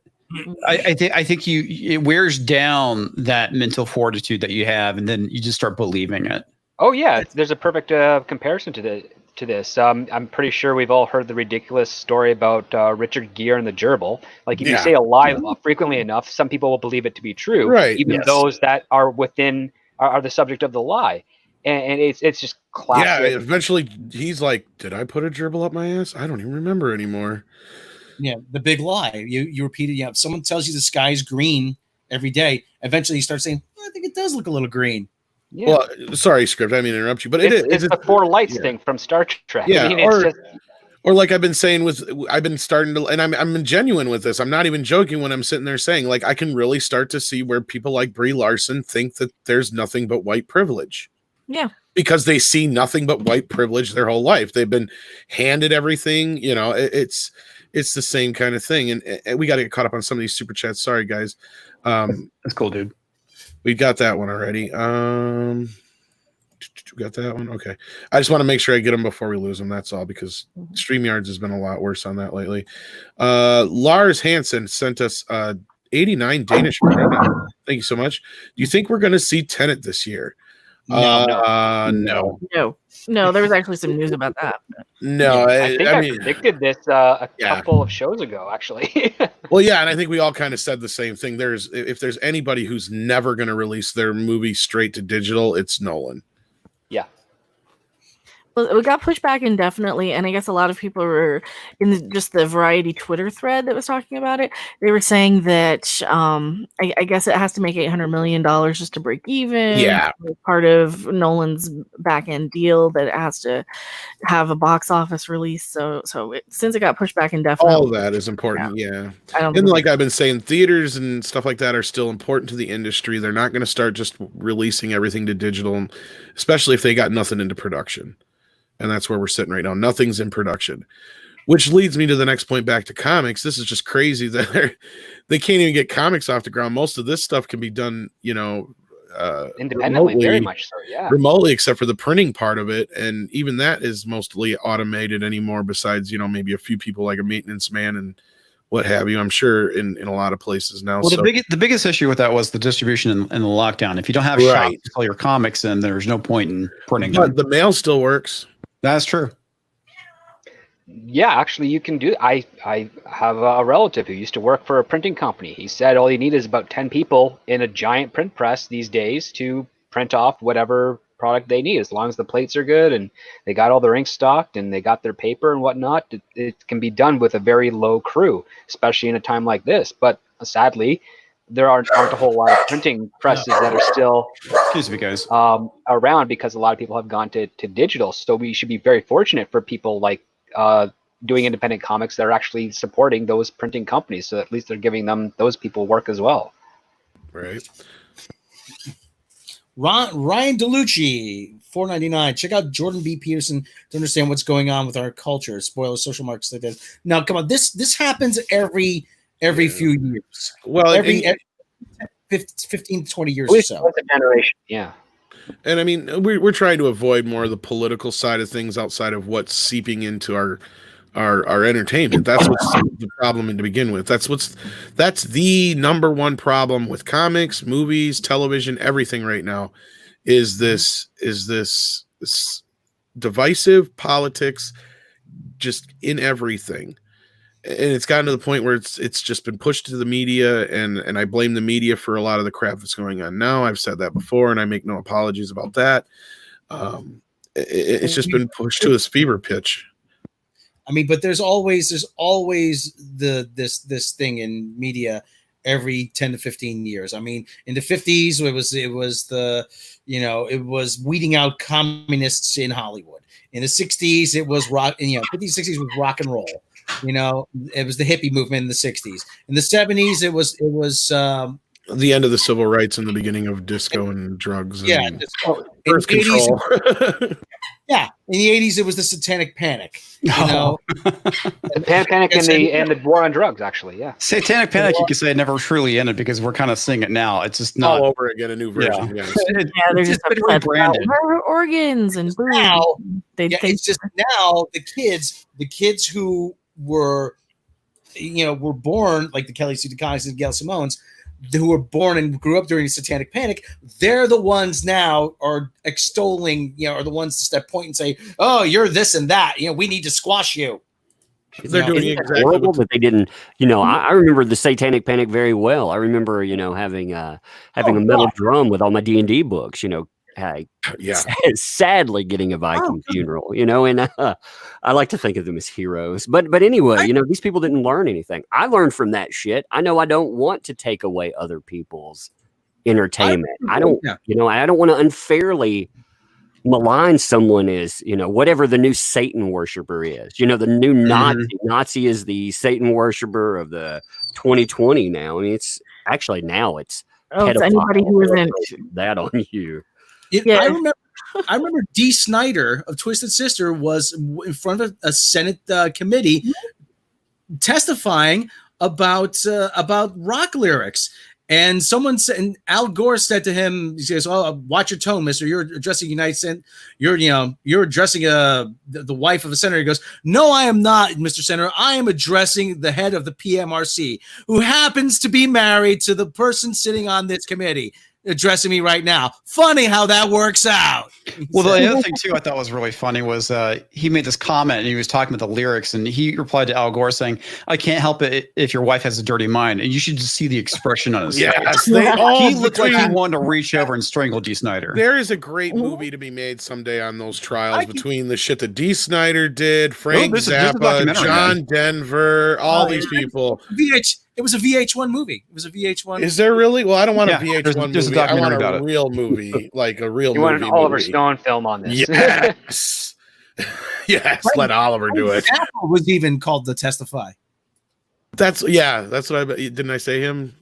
I think it wears down that mental fortitude that you have, and then you just start believing it. Oh yeah, there's a perfect comparison to this. I'm pretty sure we've all heard the ridiculous story about Richard Gere and the gerbil. Like if you Yeah. say a lie frequently enough, some people will believe it to be true, Right. even Yes. those that are within are the subject of the lie. And it's just Yeah, classic. eventually he's like, did I put a gerbil up my ass? I don't even remember anymore. Yeah, the big lie. You repeat it. Yeah, if someone tells you the sky's green every day, eventually you start saying, I think it does look a little green. Yeah. Well, sorry, script. I mean to interrupt you, but it's the four lights yeah. thing from Star Trek. Yeah, I mean, it's just or like I've been saying I've been starting to, and I'm genuine with this. I'm not even joking when I'm sitting there saying, like, I can really start to see where people like Brie Larson think that there's nothing but white privilege. Yeah. Because they see nothing but white privilege their whole life. They've been handed everything. It's the same kind of thing. And we got to get caught up on some of these super chats. Sorry, guys. That's cool, dude. We got that one already. We got that one. Okay. I just want to make sure I get them before we lose them. That's all, because StreamYards has been a lot worse on that lately. Lars Hansen sent us 89 Danish krona. Thank you so much. Do you think we're going to see Tenet this year? No. No, there was actually some news about that. No, I think I mean, predicted this a couple of shows ago, actually. well, yeah, and I think we all kind of said the same thing. If there's anybody who's never going to release their movie straight to digital, it's Nolan. Yeah. Well, it got pushed back indefinitely, and I guess a lot of people were in just the Variety Twitter thread that was talking about it. They were saying that I guess it has to make $800 million just to break even. Yeah. Part of Nolan's back end deal that it has to have a box office release. So since it got pushed back indefinitely, All that is important. Yeah. I don't And think like I've been saying, theaters and stuff like that are still important to the industry. They're not going to start just releasing everything to digital, especially if they got nothing into production. And that's where we're sitting right now. Nothing's in production, which leads me to the next point, back to comics. This is just crazy that they can't even get comics off the ground. Most of this stuff can be done, Independently, very much so. Yeah. remotely, except for the printing part of it. And even that is mostly automated anymore, besides, maybe a few people like a maintenance man and what have you. I'm sure in a lot of places now. Well, the biggest issue with that was the distribution and the lockdown. If you don't have shops to sell your comics in, there's no point in printing them. But the mail still works. That's true. Yeah, actually, you can do. I have a relative who used to work for a printing company. He said all you need is about 10 people in a giant print press these days to print off whatever product they need, as long as the plates are good and they got all their ink stocked and they got their paper and whatnot. It can be done with a very low crew, especially in a time like this. But sadly, there aren't a whole lot of printing presses that are still Excuse me, guys. around, because a lot of people have gone to digital. So we should be very fortunate for people like doing independent comics that are actually supporting those printing companies. So at least they're giving those people work as well. Right. Ryan DeLucci, $4.99. Check out Jordan B. Peterson to understand what's going on with our culture. Spoiler, social markets like that. Now, come on, this happens every few years. Well, every 15 to 20 years or so. Once a generation. Yeah. And I mean, we're trying to avoid more of the political side of things outside of what's seeping into our entertainment. That's what's the problem to begin with. That's the number one problem with comics, movies, television, everything right now is this divisive politics just in everything. And it's gotten to the point where it's just been pushed to the media, and I blame the media for a lot of the crap that's going on now. I've said that before, and I make no apologies about that. It's just been pushed to this fever pitch. I mean, but there's always this thing in media every 10 to 15 years. I mean, in the 50s, it was weeding out communists in Hollywood. In the 60s, it was rock, 50s, 60s was rock and roll. It was the hippie movement in the 60s. In the 70s, it was the end of the civil rights and the beginning of disco and drugs. And birth control. 80s, yeah, in the 80s, it was the Satanic Panic. The Panic and the war on drugs, actually, yeah. Satanic Panic, you could say, never truly ended because we're kind of seeing it now. It's just not all over again, a new version. Yeah, they're just been rebranded. Organs and boom. Now, it's just now the kids who were born like the Kelly Sue DeConnick's and Gail Simone's, who were born and grew up during the Satanic Panic, they're the ones now are extolling, are the ones that point and say, "Oh, you're this and that. We need to squash you." They're doing exactly horrible that they didn't. I remember the Satanic Panic very well. I remember, having a metal drum with all my D&D books. Sadly getting a Viking funeral. And I like to think of them as heroes. But anyway, these people didn't learn anything. I learned from that shit. I know I don't want to take away other people's entertainment. I don't want to unfairly malign someone as, whatever the new Satan worshiper is. The new Nazi is the Satan worshiper of the 2020 now. I mean, it's anybody who isn't that on you. I remember Dee Snider of Twisted Sister was in front of a Senate committee testifying about rock lyrics. And someone said, and Al Gore said to him, he says, "Oh, watch your tone, mister. You're addressing United States. You're addressing the wife of the senator." He goes, "No, I am not, Mr. Senator. I am addressing the head of the PMRC, who happens to be married to the person sitting on this committee. Addressing me right now." Funny how that works out. Well, the other thing too I thought was really funny was he made this comment and he was talking about the lyrics and he replied to Al Gore saying, "I can't help it if your wife has a dirty mind." And you should just see the expression on his face. He looked like he wanted to reach over and strangle Dee Snider. There is a great movie to be made someday on those trials between the shit that Dee Snider did, Frank Zappa, John Denver, all these people. It was a VH1 movie. It was a VH1. Is there really? Well, I don't want a VH1 there's movie. A documentary I want about a real movie, like a real movie. You want an Oliver Stone film on this? Yes. Yes, let Oliver do it. Apple was even called to testify. That's what didn't I say him?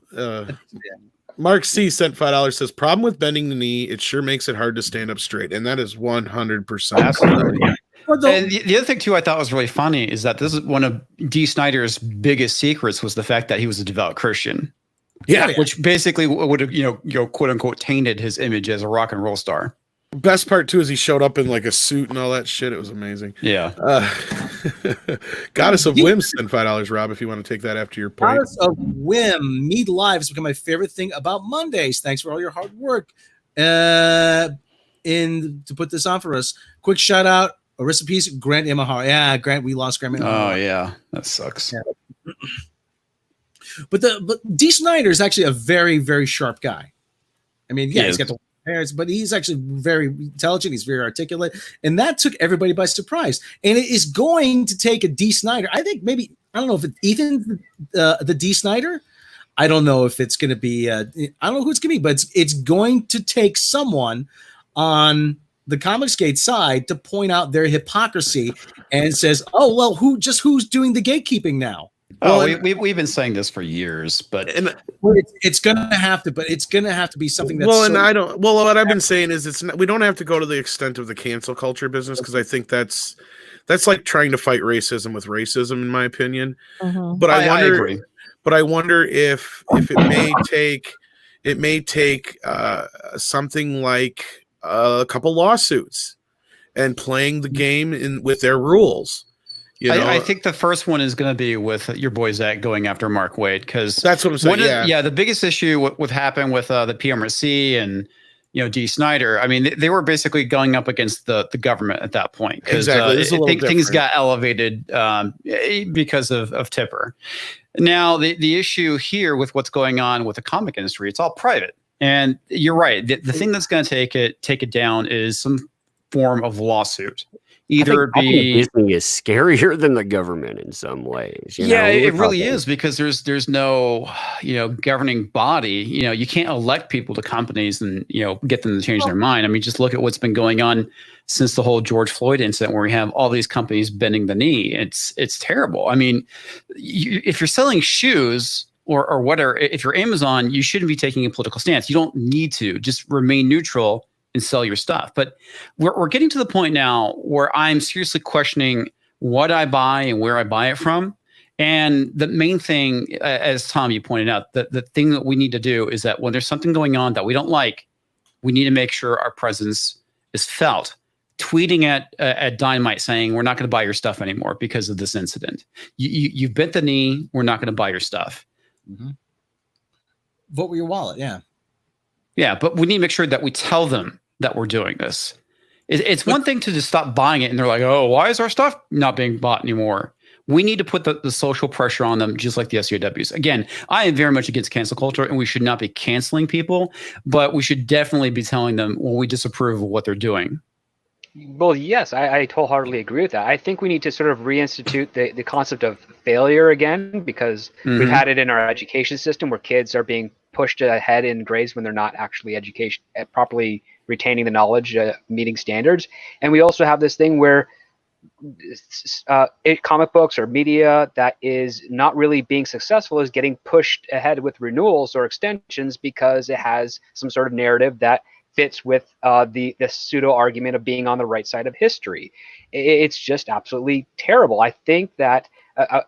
Mark C sent $5, says, "Problem with bending the knee, it sure makes it hard to stand up straight." And that is 100%. Absolutely. And the other thing too I thought was really funny is that this is one of Dee Snider's biggest secrets was the fact that he was a devout Christian. Yeah. Which basically would have quote unquote tainted his image as a rock and roll star. Best part too is he showed up in like a suit and all that shit. It was amazing. Yeah. Goddess of Whim sent $5, Rob, if you want to take that after your point. Goddess of Whim, MEAD Live has become my favorite thing about Mondays. Thanks for all your hard work. To put this on for us. Quick shout out. A recipes, Grant Imahara. Yeah, Grant, we lost Grant Imahara. Oh yeah, that sucks. Yeah. But Dee Snider is actually a very, very sharp guy. I mean, he's got the parents, but he's actually very intelligent. He's very articulate, and that took everybody by surprise. And it is going to take a Dee Snider. I think maybe I don't know if it's Ethan the Dee Snider. I don't know if it's going to be. I don't know who it's going to be, but it's going to take someone on the Comicsgate side to point out their hypocrisy and says, "Oh well, who's doing the gatekeeping now?" Oh, we've been saying this for years, but it's gonna have to. But it's gonna have to be something that's what I've been saying is we don't have to go to the extent of the cancel culture business because I think that's like trying to fight racism with racism, in my opinion. Mm-hmm. But I agree. But I wonder if it may take something like a couple lawsuits and playing the game with their rules. I think the first one is going to be with your boy Zach going after Mark Waid because that's what I'm saying. The biggest issue with happened with the PMRC and Dee Snider. I mean, they were basically going up against the government at that point. Exactly, things got elevated because of Tipper. Now the issue here with what's going on with the comic industry, it's all private. And you're right. The thing that's going to take it down is some form of lawsuit. either I think be Disney is scarier than the government in some ways. yeah, We're it really talking- is because there's no governing body. You can't elect people to companies and get them to change their mind. I mean, just look at what's been going on since the whole George Floyd incident, where we have all these companies bending the knee. It's terrible. I mean, if you're selling shoes or whatever, if you're Amazon, you shouldn't be taking a political stance. You don't need to. Just remain neutral and sell your stuff. But we're getting to the point now where I'm seriously questioning what I buy and where I buy it from. And the main thing, as Tom, you pointed out, the thing that we need to do is that when there's something going on that we don't like, we need to make sure our presence is felt. Tweeting at Dynamite saying, we're not going to buy your stuff anymore because of this incident. You bent the knee. We're not going to buy your stuff. Mm-hmm. Vote with your wallet. Yeah. Yeah, but we need to make sure that we tell them that we're doing this. It's one thing to just stop buying it and they're like, oh, why is our stuff not being bought anymore? We need to put the social pressure on them, just like the SJWs. Again, I am very much against cancel culture, and we should not be canceling people, but we should definitely be telling them when we disapprove of what they're doing. Well, yes, I wholeheartedly agree with that. I think we need to sort of reinstitute the concept of failure again, because we've had it in our education system where kids are being pushed ahead in grades when they're not actually properly retaining the knowledge, meeting standards. And we also have this thing where comic books or media that is not really being successful is getting pushed ahead with renewals or extensions because it has some sort of narrative that fits with the pseudo argument of being on the right side of history. It's just absolutely terrible. I think that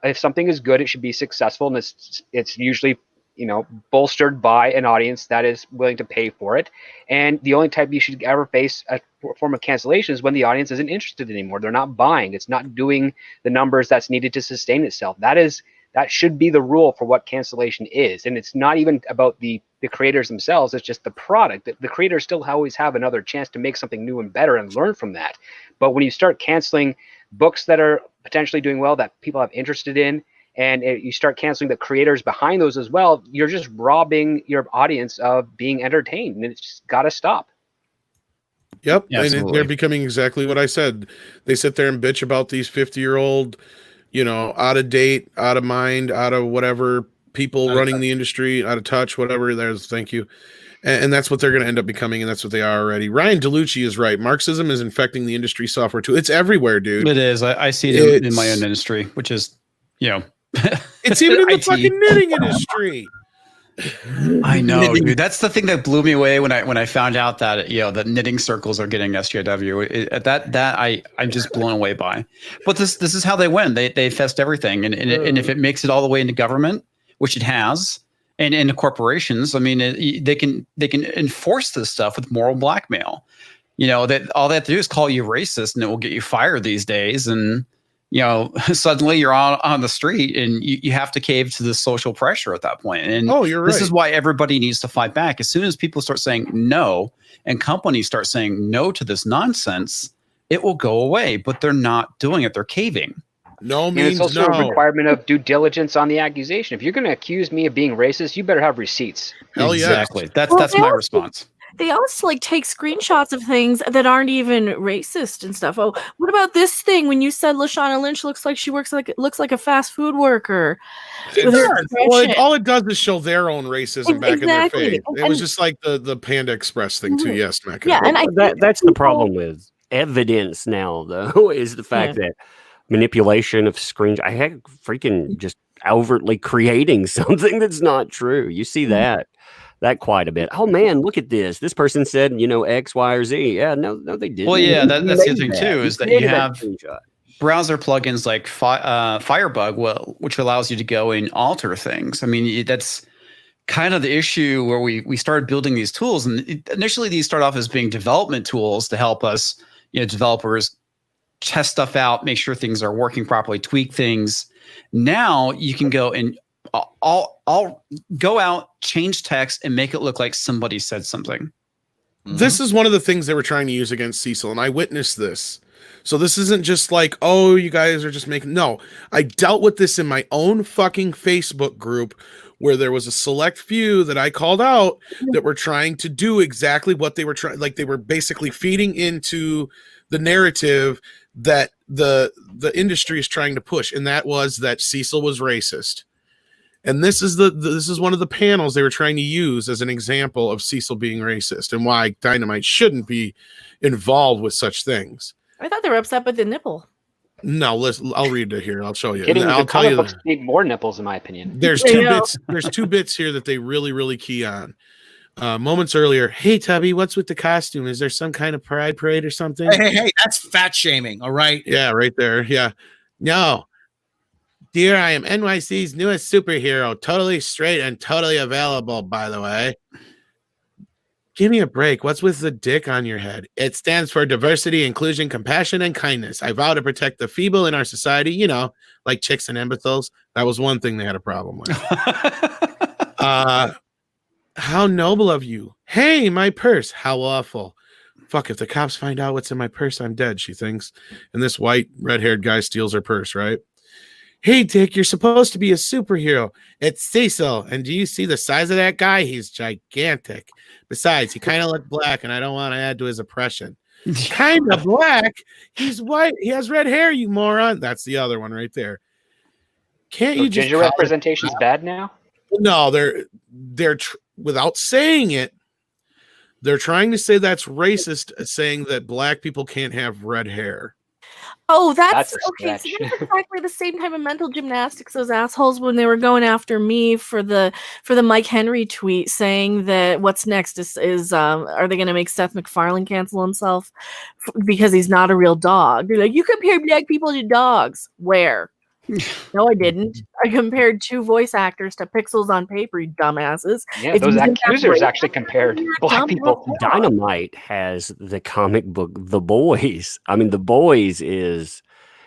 if something is good, it should be successful, and it's usually bolstered by an audience that is willing to pay for it. And the only type you should ever face a form of cancellation is when the audience isn't interested anymore. They're not buying. It's not doing the numbers that's needed to sustain itself. That should be the rule for what cancellation is. And it's not even about the creators themselves. It's just the product. The creators still always have another chance to make something new and better and learn from that. But when you start canceling books that are potentially doing well, that people have interested in, and you start canceling the creators behind those as well, you're just robbing your audience of being entertained, and it's just got to stop. Yep. Absolutely. And they're becoming exactly what I said. They sit there and bitch about these 50-year-old, out of date, out of mind, out of whatever, people running the industry, out of touch, whatever. Thank you. And that's what they're going to end up becoming, and that's what they are already. Ryan DeLucci is right. Marxism is infecting the industry software too. It's everywhere, dude. It is. I see it in my own industry, which is, it's even in the fucking knitting industry. I know, dude. That's the thing that blew me away when I found out that the knitting circles are getting SJW. I'm just blown away by. But this is how they win. They fest everything, and if it makes it all the way into government, which it has, and into corporations, I mean, they can enforce this stuff with moral blackmail. That all they have to do is call you racist, and it will get you fired these days. And suddenly you're on the street, and you have to cave to the social pressure at that point. And you're right. This is why everybody needs to fight back. As soon as people start saying no, and companies start saying no to this nonsense, it will go away. But they're not doing it. They're caving. No means and it's also no. a requirement of due diligence on the accusation. If you're going to accuse me of being racist, you better have receipts. Hell yes. Exactly. That's my response. They also take screenshots of things that aren't even racist and stuff. Oh, what about this thing when you said Lashana Lynch looks like a fast food worker? All it does is show their own racism back in their face. It was just like the Panda Express thing too. Yes, Mecca. Yeah, and that's the problem with evidence now, though, is the fact that manipulation of screens. I had freaking just overtly creating something that's not true. You see that quite a bit. Oh man, look at this. This person said, X, Y, or Z. Yeah, no, they didn't. Well, yeah, that's the other thing too, is that you have browser plugins like Firebug, which allows you to go and alter things. I mean, that's kind of the issue where we started building these tools, and initially these start off as being development tools to help us, developers test stuff out, make sure things are working properly, tweak things. Now you can go and I'll go out, change text, and make it look like somebody said something. Mm-hmm. This is one of the things they were trying to use against Cecil, and I witnessed this. So this isn't just like, oh, you guys are just making... No, I dealt with this in my own fucking Facebook group where there was a select few that I called out that were trying to do exactly what they were trying. Like, they were basically feeding into the narrative that the industry is trying to push, and that was that Cecil was racist. And this is one of the panels they were trying to use as an example of Cecil being racist and why Dynamite shouldn't be involved with such things. I thought they were upset with the nipple. No, listen, I'll read it here. I'll show you. Kidding, I'll the tell you. comic books need more nipples, in my opinion. There's two bits. There's two bits here that they really, really key on. Moments earlier, hey Tubby, what's with the costume? Is there some kind of pride parade or something? Hey, that's fat shaming. All right. Yeah, right there. Yeah. No. Dear, I am NYC's newest superhero, totally straight and totally available, by the way. Give me a break. What's with the dick on your head? It stands for diversity, inclusion, compassion, and kindness. I vow to protect the feeble in our society, you know, like chicks and imbeciles. That was one thing they had a problem with. How noble of you. Hey, my purse. How awful. Fuck, if the cops find out what's in my purse, I'm dead, she thinks. And this white, red-haired guy steals her purse, right? Hey, Dick, you're supposed to be a superhero. It's Cecil. And do you see the size of that guy? He's gigantic. Besides, he kind of looked black, and I don't want to add to his oppression. Kind of black? He's white. He has red hair, you moron. That's the other one right there. Can't So you just ginger representation's bad now? No, they're without saying it, they're trying to say that's racist, saying that black people can't have red hair. Oh, that's a okay. So stretch. that's exactly the same type of mental gymnastics those assholes when they were going after me for the Mike Henry tweet saying that what's next is are they going to make Seth MacFarlane cancel himself because he's not a real dog? They're like, you compare black people to dogs. Where? No, I didn't. I compared two voice actors to pixels on paper, you dumbasses. Yeah, If those you think that's accusers racist, actually compared you're a black dumb people. fuck. Dynamite has the comic book The Boys. I mean, The Boys is,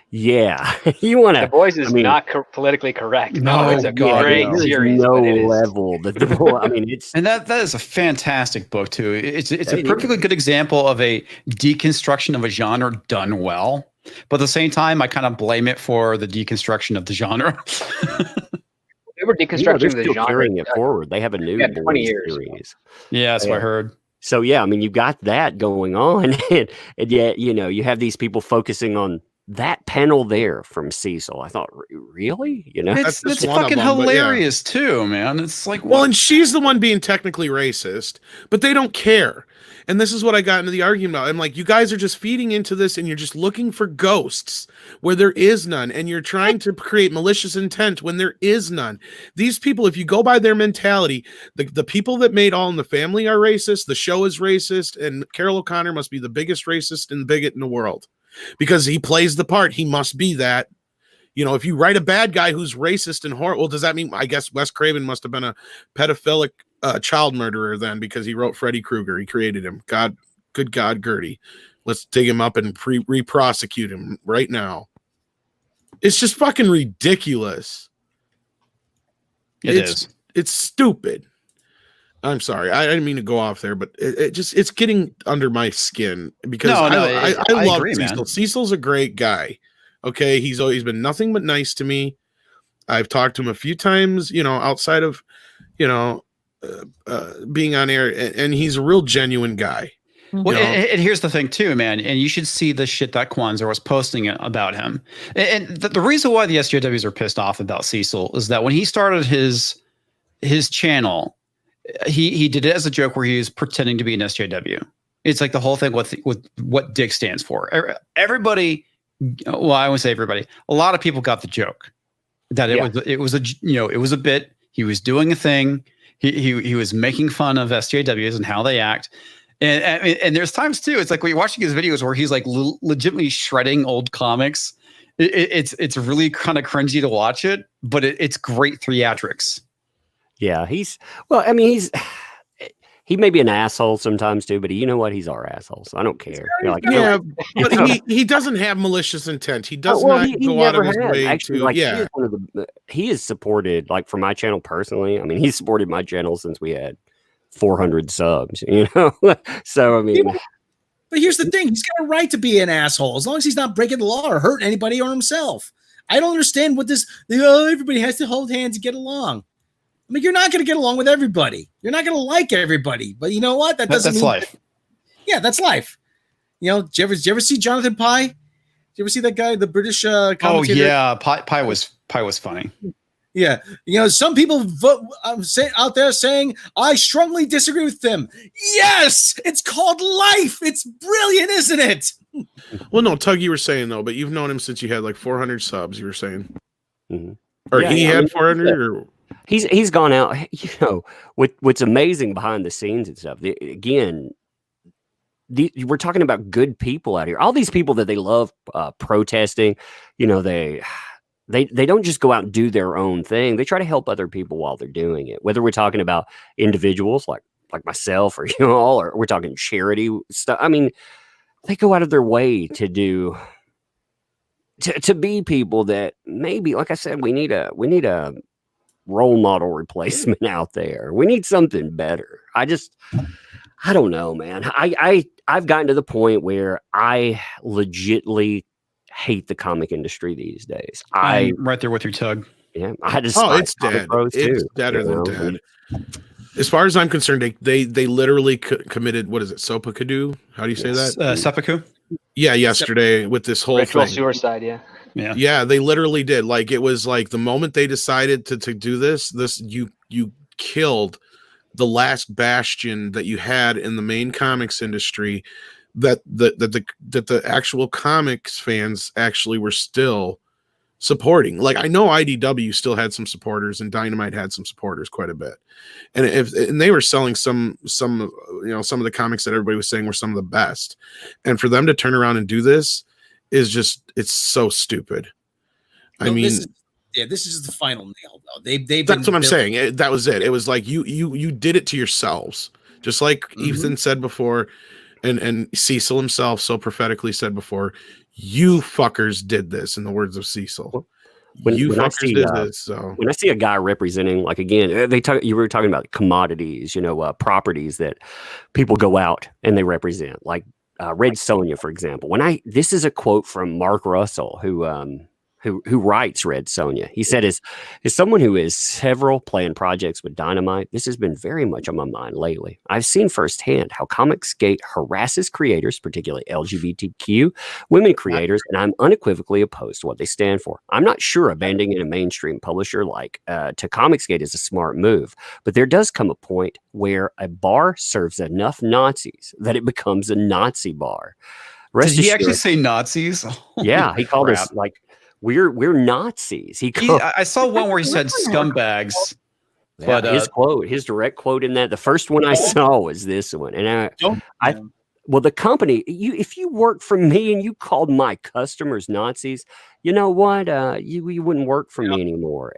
yeah. You want The to. Boys is I mean, not politically correct. No, it's a God, great no. there's series. no but it is. level that The Boy. I mean, it's And that is a fantastic book too. It's a It perfectly good example of a deconstruction of a genre done well. But at the same time, I kind of blame it for the deconstruction of the genre. They were they're deconstructing the still genre. carrying it forward. They have a new 20 Boys years. series. Yeah, that's what I heard. So yeah, I mean, you've got that going on, and yet you have these people focusing on that panel there from Cecil. I thought, really, It's just one of fucking them, but yeah. hilarious too, man. It's like, Well, what? and she's the one being technically racist, but they don't care. And this is what I got into the argument about. I'm like, you guys are just feeding into this and you're just looking for ghosts where there is none. And you're trying to create malicious intent when there is none. These people, if you go by their mentality, the people that made All in the Family are racist. The show is racist. And Carol O'Connor must be the biggest racist and bigot in the world because he plays the part. He must be that. You know, if you write a bad guy who's racist and horrible, does that mean, I guess Wes Craven must have been a pedophilic child murderer then because he wrote Freddy Krueger. He created him. God, good God, Gertie. Let's dig him up and re-prosecute him right now. It's just fucking ridiculous. It's It's stupid. I'm sorry. I didn't mean to go off there, but it's getting under my skin because I love agree, Cecil. man. Cecil's a great guy. Okay. He's always been nothing but nice to me. I've talked to him a few times, outside of, being on air, and he's a real genuine guy. Well, and here's the thing too, man. And you should see the shit that Kwanzaa was posting about him. And the reason why the SJWs are pissed off about Cecil is that when he started his channel, he did it as a joke where he was pretending to be an SJW. It's like the whole thing with what Dick stands for. Everybody, well, I won't say everybody. A lot of people got the joke that it was a bit. He was doing a thing. He was making fun of SJWs and how they act. And there's times too. It's like when you're watching his videos where he's like legitimately shredding old comics. It's really kind of cringy to watch it, but it's great theatrics. Yeah, he may be an asshole sometimes too, but you know what? He's our asshole, so I don't care. But he doesn't have malicious intent. He does not go out of his way actually, to. like, he is supported, like, for my channel personally. I mean, he's supported my channel since we had 400 subs. So I mean, but here's the thing: he's got a right to be an asshole as long as he's not breaking the law or hurting anybody or himself. I don't understand what this. Everybody has to hold hands and get along. I mean, you're not going to get along with everybody. You're not going to like everybody. But you know what? That's life. Yeah, that's life. Did you ever see Jonathan Pye? you ever see that guy, the British Oh commentator? yeah, Pie was funny. Yeah, some people vote, out there saying I strongly disagree with them. Yes, it's called life. It's brilliant, isn't it? Well, no, Tug, you were saying though, but you've known him since you had like 400 subs. You were saying, or Yeah, he I had mean, 400, or he's gone out. What's amazing behind the scenes and stuff. Again, we're talking about good people out here. All these people that they love protesting. They don't just go out and do their own thing. They try to help other people while they're doing it. Whether we're talking about individuals like myself or you all, or we're talking charity stuff. I mean, they go out of their way to do to be people that maybe, like I said, we need a role model replacement out there. We need something better. I don't know, man. I've gotten to the point where I legitly hate the comic industry these days. I'm right there with your Tug. Yeah, I just it's dead. It's deader than dead. As far as I'm concerned, they literally committed, what is it, Sopakadu? How do you say that? Seppuku. Yeah, yesterday with this whole Ritual thing. suicide, yeah. Yeah, they literally did. Like, it was like the moment they decided to do this you killed the last bastion that you had in the main comics industry, that the actual comics fans actually were still supporting. Like, I know IDW still had some supporters, and Dynamite had some supporters quite a bit, and they were selling some of the comics that everybody was saying were some of the best, and for them to turn around and do this is just, it's so stupid. I mean, this is the final nail, though. That's what I'm saying. That was it. It was like you did it to yourselves, just like Ethan said before, and Cecil himself so prophetically said before. You fuckers did this, in the words of Cecil. When I see a guy representing, like, again, you were talking about commodities, properties that people go out and they represent, like Red Sonja, for example. This is a quote from Mark Russell, who writes Red Sonja. He said, as someone who has several planned projects with Dynamite, this has been very much on my mind lately. I've seen firsthand how Comicsgate harasses creators, particularly LGBTQ women creators, and I'm unequivocally opposed to what they stand for. I'm not sure abandoning a mainstream publisher like to Comicsgate is a smart move, but there does come a point where a bar serves enough Nazis that it becomes a Nazi bar. Did he actually say Nazis? Yeah, he called us like, we're Nazis. I saw one where he said scumbags. Yeah, but his direct quote in that, the first one I saw was this one. And well, the company, if you worked for me and you called my customers Nazis, you know what? You wouldn't work for me anymore.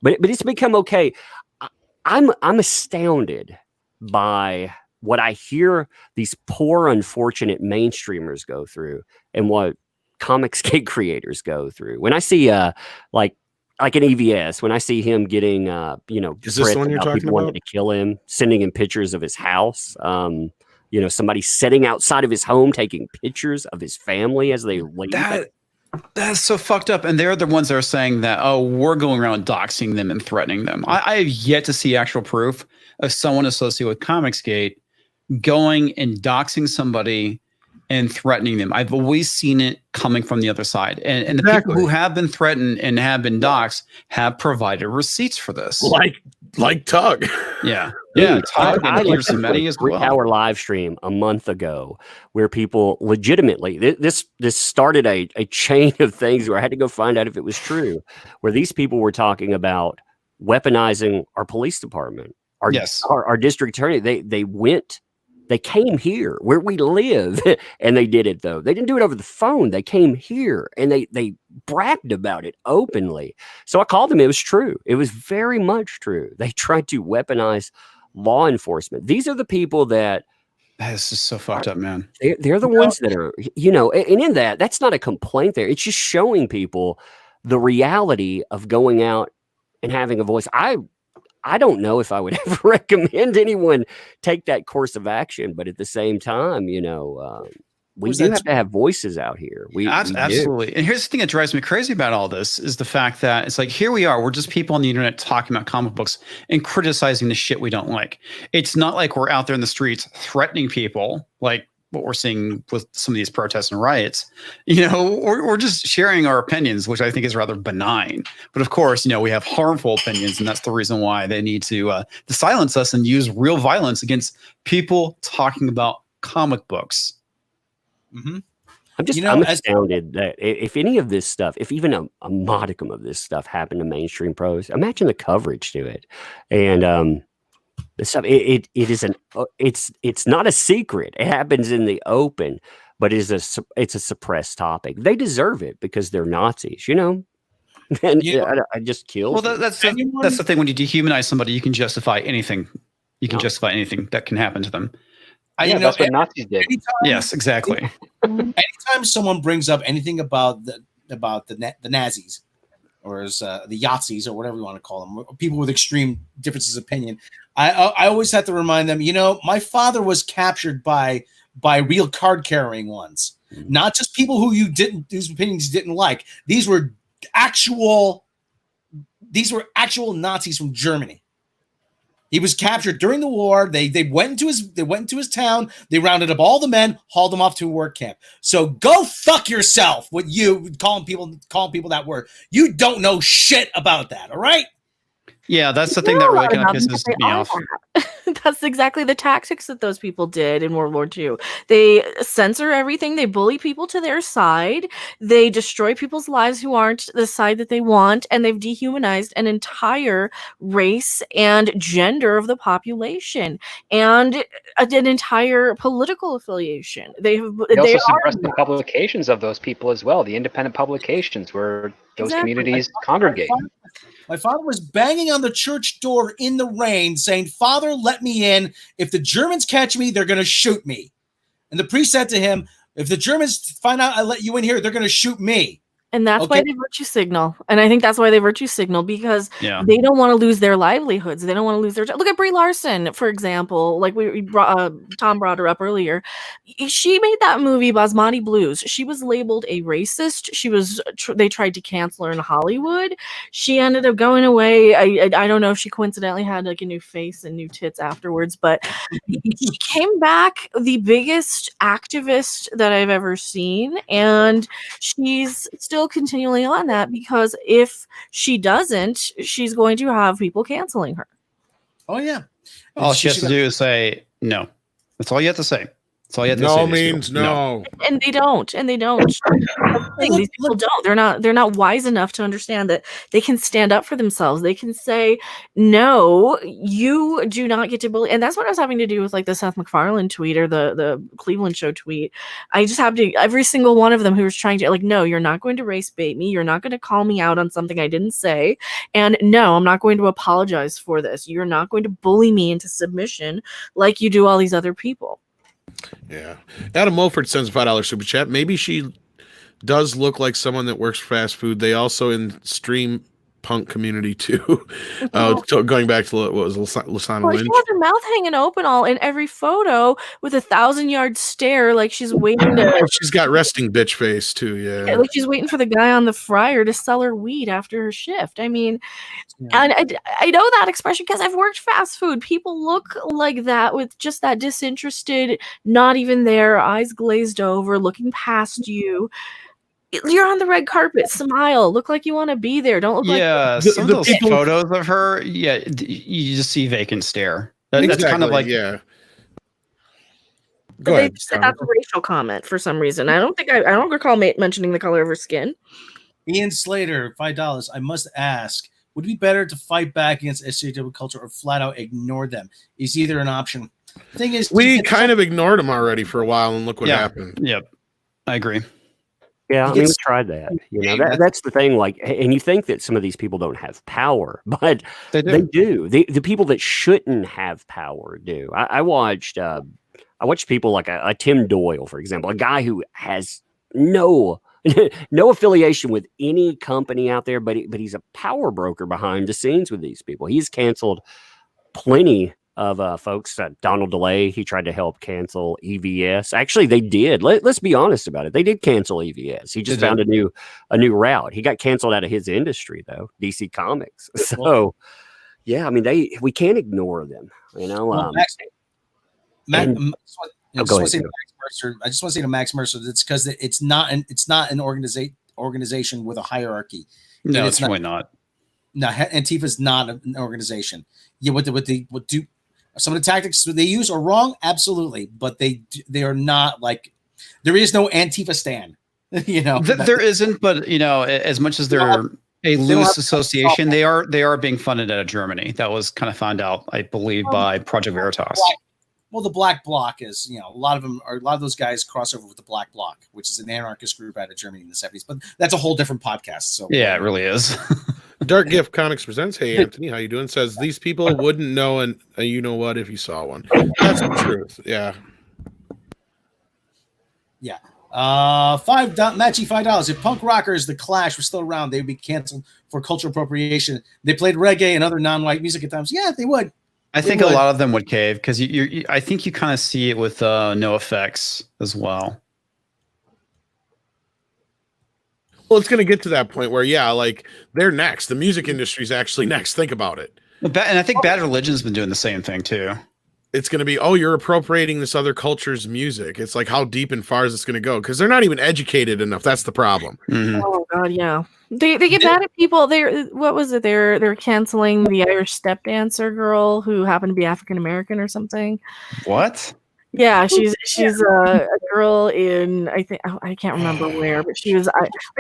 But it's become okay. I'm astounded by what I hear these poor, unfortunate mainstreamers go through, and what Comicsgate creators go through. When I see like an EVS, when I see him getting is this the one you're talking about? Wanting to kill him, sending him pictures of his house, somebody sitting outside of his home taking pictures of his family as they leave. That's so fucked up. And they're the ones that are saying that, oh, we're going around doxing them and threatening them. I have yet to see actual proof of someone associated with Comicsgate going and doxing somebody and threatening them. I've always seen it coming from the other side. And the people who have been threatened and have been doxxed have provided receipts for this. Like Tug. Yeah. Yeah. Tug, I listened to a 3-hour live stream a month ago where people legitimately, this started a chain of things where I had to go find out if it was true, where these people were talking about weaponizing our police department, our district attorney. They came here where we live, and they did it, though. They didn't do it over the phone. They came here, and they bragged about it openly. So I called them. It was true. It was very much true. They tried to weaponize law enforcement. These are the people that... That's just so fucked up, man. They're the ones that are, and in that's not a complaint there. It's just showing people the reality of going out and having a voice. I don't know if I would ever recommend anyone take that course of action, but at the same time, we do have to have voices out here. We absolutely. And here's the thing that drives me crazy about all this is the fact that it's like, here we are, we're just people on the internet talking about comic books and criticizing the shit we don't like. It's not like we're out there in the streets threatening people like what we're seeing with some of these protests and riots, we're just sharing our opinions, which I think is rather benign. But of course, we have harmful opinions, and that's the reason why they need to silence us and use real violence against people talking about comic books. Mm-hmm. I'm astounded that if any of this stuff, if even a modicum of this stuff happened to mainstream pros, imagine the coverage to it. And the stuff, it's not a secret. It happens in the open, but it's a suppressed topic. They deserve it because they're Nazis, And I just kills. Well, that's the thing. When you dehumanize somebody, you can justify anything. You can justify anything that can happen to them. That's what Nazis did. Yes, exactly. Anytime someone brings up anything about the Nazis, or as the Yazis, or whatever you want to call them, people with extreme differences of opinion, I always have to remind them. My father was captured by real card carrying ones, not just people whose opinions you didn't like. These were actual Nazis from Germany. He was captured during the war. They went into his town. They rounded up all the men, hauled them off to a work camp. So go fuck yourself. What you calling people that word? You don't know shit about that. All right. Yeah, that's the thing that really kind of pisses me off. That's exactly the tactics that those people did in World War II. They censor everything. They bully people to their side. They destroy people's lives who aren't the side that they want, and they've dehumanized an entire race and gender of the population and an entire political affiliation. They also suppressed the publications of those people as well, the independent publications where those communities congregate. My father was banging on the church door in the rain saying, "Father, let me in. If the Germans catch me, they're going to shoot me." And the priest said to him, "If the Germans find out I let you in here, they're going to shoot me." And that's why they virtue signal. And I think that's why they virtue signal, because they don't want to lose their livelihoods. They don't want to lose their job. Look at Brie Larson, for example. Like Tom brought her up earlier. She made that movie Basmati Blues. She was labeled a racist. They tried to cancel her in Hollywood. She ended up going away. I don't know if she coincidentally had like a new face and new tits afterwards, but she came back the biggest activist that I've ever seen. And she's still continually on that, because if she doesn't, she's going to have people canceling her. Oh yeah. All she has to do is say no. That's all you have to say. That's all you have to say. No means no. And they don't. These people don't. They're not wise enough to understand that they can stand up for themselves. They can say, no, you do not get to bully. And that's what I was having to do with like the Seth MacFarlane tweet or the Cleveland Show tweet. I just have to, every single one of them who was trying to like, no, you're not going to race bait me. You're not going to call me out on something I didn't say. And no, I'm not going to apologize for this. You're not going to bully me into submission like you do all these other people. Yeah. Adam Mulford sends a $5 super chat. Maybe she does look like someone that works for fast food. They also in stream punk community too. Going back to what was Lasana Lynch. She has her mouth hanging open all in every photo with a 1,000-yard stare, like she's waiting to. She's got resting bitch face too. Yeah, like she's waiting for the guy on the fryer to sell her weed after her shift. I mean, and I know that expression because I've worked fast food. People look like that with just that disinterested, not even there, eyes glazed over, looking past you. You're on the red carpet. Smile. Look like you want to be there. Don't look like some of those photos of her. Yeah, you just see vacant stare. That's kind of like Go ahead. That's a racial comment for some reason. I don't recall mentioning the color of her skin. Ian Slater, $5. I must ask: would it be better to fight back against SJW culture or flat out ignore them? Is either an option. The thing is, we kind of ignored them already for a while, and look what happened. Yep, I agree. Yeah, I mean, we tried that. That's the thing. Like, and you think that some of these people don't have power, but they do. The people that shouldn't have power do. I watched people like a Tim Doyle, for example, a guy who has no affiliation with any company out there, but he's a power broker behind the scenes with these people. He's canceled plenty of folks. Donald DeLay, he tried to help cancel EVS. Actually, they did. Let's be honest about it. They did cancel EVS. He just found a new route. He got canceled out of his industry though, DC Comics. So yeah, I mean we can't ignore them. I just go want to say ahead. to Max Mercer. I just want to say to Max Mercer, it's because it's not an organization with a hierarchy. No, And it's really not. No, Antifa is not an organization. Yeah, what do some of the tactics they use are wrong, absolutely, but they are not like there is no Antifa stand. You know, There isn't, but as much as they're a loose association, they are being funded out of Germany. That was kind of found out, I believe, by Project Veritas. Well, the Black Bloc is, a lot of those guys cross over with the Black Bloc, which is an anarchist group out of Germany in the 70s. But that's a whole different podcast. So yeah, it really is. Dark Gift Comics presents. Hey, Anthony, how you doing? Says these people wouldn't know and you know what if you saw one. That's the truth. Yeah. Yeah. $5. If punk rockers, The Clash, were still around, they'd be canceled for cultural appropriation. They played reggae and other non-white music at times. Yeah, they would. I think a lot of them would cave because I think you kind of see it with No Effects as well. Well, it's going to get to that point where, like they're next. The music industry's actually next. Think about it. And I think Bad Religion's been doing the same thing too. It's going to be, you're appropriating this other culture's music. It's like, how deep and far is this going to go? Because they're not even educated enough. That's the problem. Mm-hmm. Oh God, yeah. They get mad at people. What was it? They're canceling the Irish step dancer girl who happened to be African American or something. What? Yeah, she's a girl in I can't remember where, but she was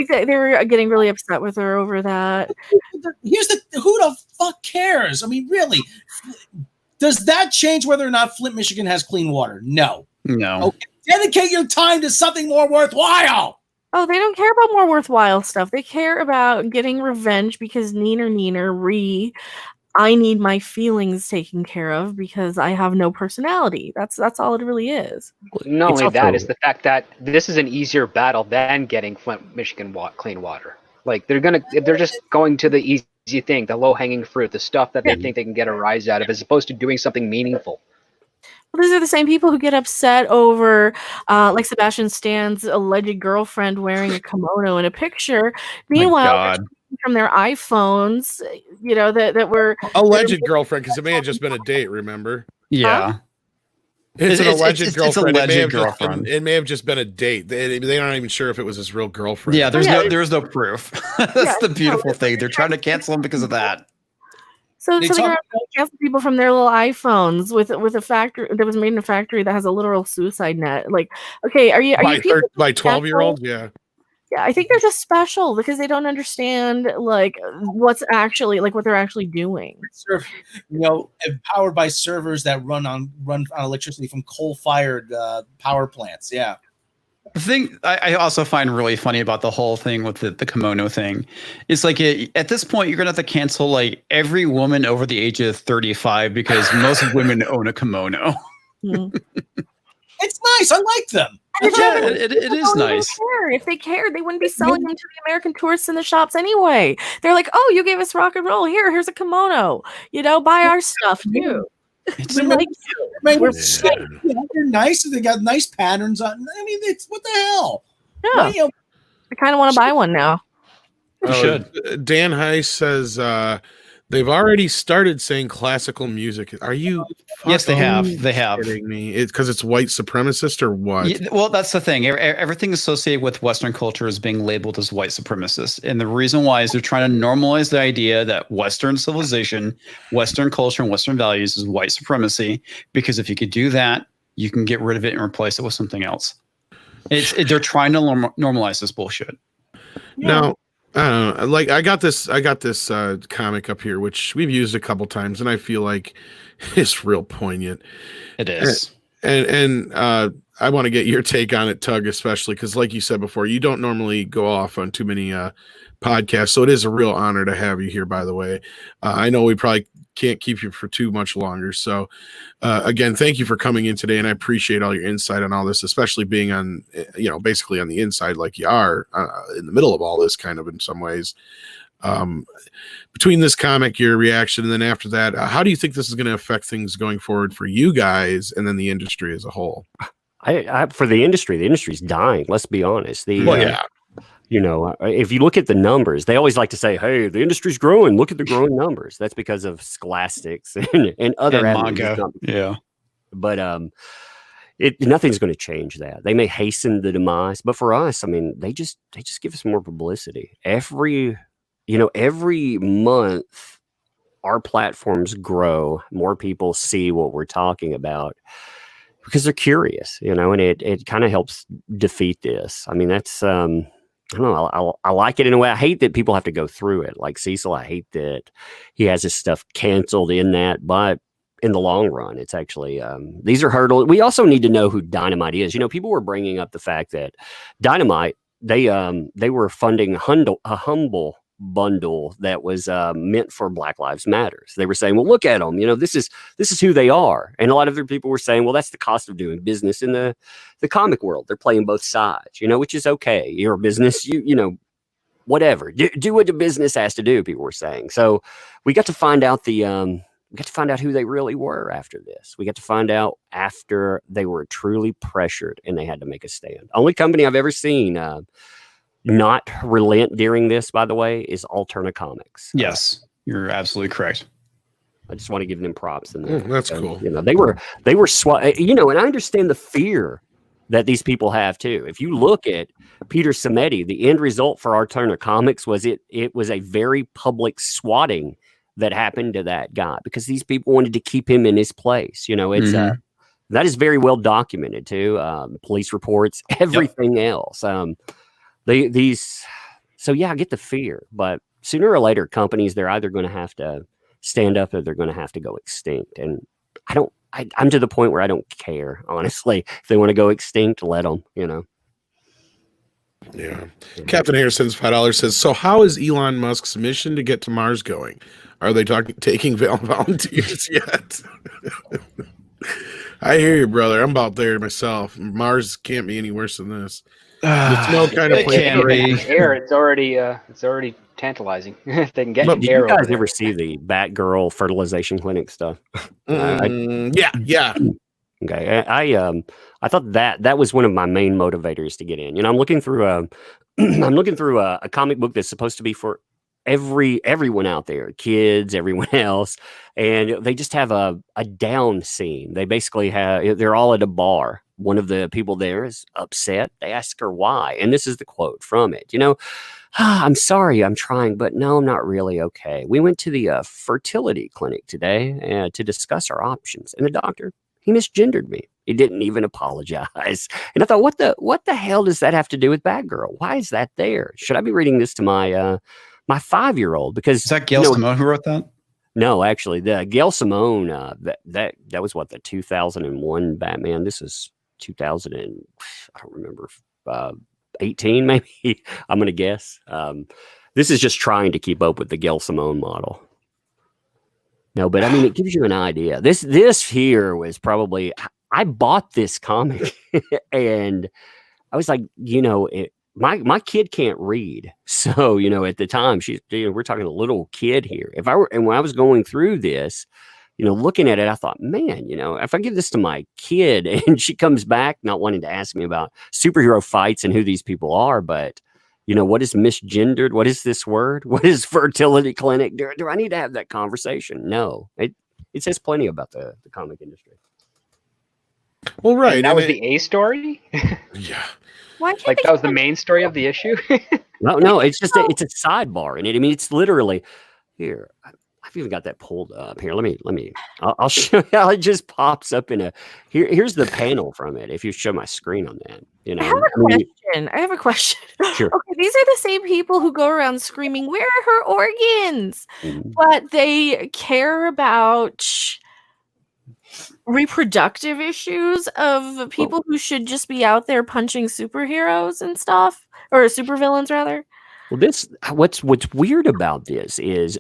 they were getting really upset with her over that. Who the fuck cares? I mean, really, does that change whether or not Flint, Michigan has clean water? No. Okay. Dedicate your time to something more worthwhile. Oh, they don't care about more worthwhile stuff. They care about getting revenge because neener, I need my feelings taken care of because I have no personality. That's all it really is. Not only that, it's the fact that this is an easier battle than getting Flint, Michigan clean water. Like they're just going to the easy thing, the low-hanging fruit, the stuff that they think they can get a rise out of, as opposed to doing something meaningful. Well, these are the same people who get upset over, like Sebastian Stan's alleged girlfriend wearing a kimono in a picture. Meanwhile, from their iPhones, that were alleged girlfriend, because it may have just been a date. Remember? Yeah, it's an alleged girlfriend. It may have just been a date. They're not even sure if it was his real girlfriend. Yeah, there's no proof. That's the beautiful thing. They're trying to cancel him because of that. So they're going to cancel people from their little iPhones with a factory that was made in a factory that has a literal suicide net. Like, okay, are you by 12-year-olds? Yeah. Yeah, I think they're just special because they don't understand like what's actually like what they're actually doing. Empowered by servers that run on electricity from coal-fired power plants. Yeah. The thing I also find really funny about the whole thing with the kimono thing is like at this point you're gonna have to cancel like every woman over the age of 35 because most women own a kimono. Mm. It's nice. I like them. Yeah, it is nice. If they cared, they wouldn't be selling them to the American tourists in the shops anyway. They're like, "Oh, you gave us rock and roll. Here's a kimono. Buy our stuff too." They're nice. They got nice patterns on. I mean, it's what the hell? Yeah, I kind of want to buy one now. You should. Dan Heiss says they've already started saying classical music. Are you? Yes, they have. They have. Kidding me? It's because it's white supremacist or what? Yeah, well, that's the thing. Everything associated with Western culture is being labeled as white supremacist, and the reason why is they're trying to normalize the idea that Western civilization, Western culture, and Western values is white supremacy. Because if you could do that, you can get rid of it and replace it with something else. They're trying to normalize this bullshit. Now. I got this comic up here, which we've used a couple times, and I feel like it's real poignant. It is. And I want to get your take on it, Tug, especially because, like you said before, you don't normally go off on too many podcasts, so it is a real honor to have you here, by the way. I know we probably can't keep you for too much longer. So again, thank you for coming in today. And I appreciate all your insight on all this, especially being on, basically on the inside, like you are in the middle of all this kind of in some ways. Between this comic, your reaction, and then after that, how do you think this is going to affect things going forward for you guys and then the industry as a whole? For the industry's dying. Let's be honest. Yeah. If you look at the numbers, they always like to say, "Hey, the industry's growing. Look at the growing numbers." That's because of scholastics and other manga. Yeah, but nothing's going to change that. They may hasten the demise, but for us, I mean, they just give us more publicity. Every month our platforms grow, more people see what we're talking about because they're curious, and it kind of helps defeat this. I mean, that's I don't know. I like it in a way. I hate that people have to go through it. Like Cecil, I hate that he has his stuff canceled in that, but in the long run, it's actually these are hurdles. We also need to know who Dynamite is. People were bringing up the fact that Dynamite, they were funding a humble bundle that was meant for Black Lives Matters. They were saying, well, look at them. This is who they are. And a lot of other people were saying, well, that's the cost of doing business in the comic world. They're playing both sides, which is okay. You're a business, whatever. Do what the business has to do, people were saying. So we got to find out who they really were after this. We got to find out after they were truly pressured and they had to make a stand. Only company I've ever seen not relent during this, by the way, is Alterna Comics. Yes, you're absolutely correct. I just want to give them props. That's cool. They were and I understand the fear that these people have too. If you look at Peter Samedi, the end result for Alterna Comics was it was a very public swatting that happened to that guy because these people wanted to keep him in his place. It's that is very well documented too. Police reports, everything else. I get the fear, but sooner or later, companies, they're either going to have to stand up or they're going to have to go extinct. And I'm to the point where I don't care, honestly. If they want to go extinct, let them, Yeah. Captain Harrison's $5 says, so how is Elon Musk's mission to get to Mars going? Are they taking volunteers yet? I hear you, brother. I'm about there myself. Mars can't be any worse than this. The snow kind of air. It's already tantalizing. If they can get Did air. You guys ever see the Batgirl fertilization clinic stuff? Yeah. Okay, I thought that was one of my main motivators to get in. I'm looking through a comic book that's supposed to be for everyone out there, kids, everyone else, and they just have a down scene. They basically they're all at a bar. One of the people there is upset. They ask her why, and this is the quote from it. I'm sorry, I'm trying, but no, I'm not really okay. We went to the fertility clinic today to discuss our options, and the doctor, he misgendered me. He didn't even apologize. And I thought, what the hell does that have to do with Batgirl? Why is that there? Should I be reading this to my 5-year-old? Because is that Gail Simone who wrote that? No, actually, the Gail Simone, that was what, the 2001 Batman. This is 2000 and I don't remember, 18 maybe. I'm gonna guess. This is just trying to keep up with the Gail Simone model. No, but I mean, it gives you an idea. This here was probably, I bought this comic and I was like, my kid can't read. So, at the time we're talking a little kid here. When I was going through this, looking at it, I thought, man, if I give this to my kid and she comes back not wanting to ask me about superhero fights and who these people are, but what is misgendered? What is this word? What is fertility clinic? Do I need to have that conversation? No, it says plenty about the comic industry. Well, right. And that was the A story. Yeah. Why can't Like they that was the main story of the issue. No, it's just it's a sidebar in it. I mean, it's literally here. I've even got that pulled up here. Let me. I'll show you how it just pops up in a. Here's the panel from it. If you show my screen on that, I have a question. Sure. Okay, these are the same people who go around screaming, "Where are her organs?" But they care about reproductive issues of people who should just be out there punching superheroes and stuff, or supervillains rather. Well, what's weird about this is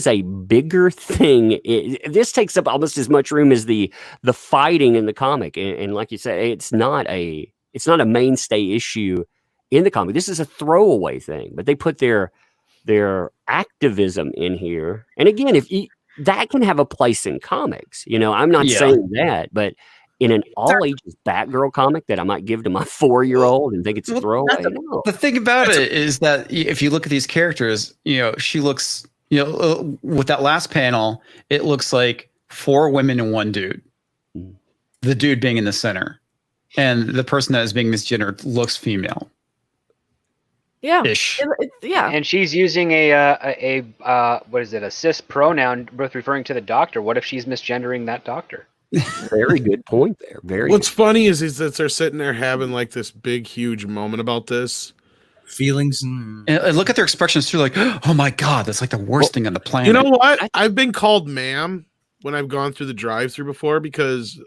a bigger thing. This takes up almost as much room as the fighting in the comic, and like you said, it's not a mainstay issue in the comic. This is a throwaway thing, but they put their activism in here. And again, that can have a place in comics. I'm not saying that, but in an all ages Batgirl comic that I might give to my 4-year-old and think it's a throwaway. No. The thing about it is that if you look at these characters, she looks, with that last panel, it looks like 4 women and 1 dude. The dude being in the center. and the person that is being misgendered looks female. Yeah. Ish. Yeah. And she's using a what is it, a cis pronoun with referring to the doctor. What if she's misgendering that doctor? Very good point there. Very What's good. funny is that they're sitting there having like this big, huge moment about this. Feelings And look at their expressions too, like, oh my God, that's like the worst thing on the planet. You know what? I've been called ma'am when I've gone through the drive-through before because,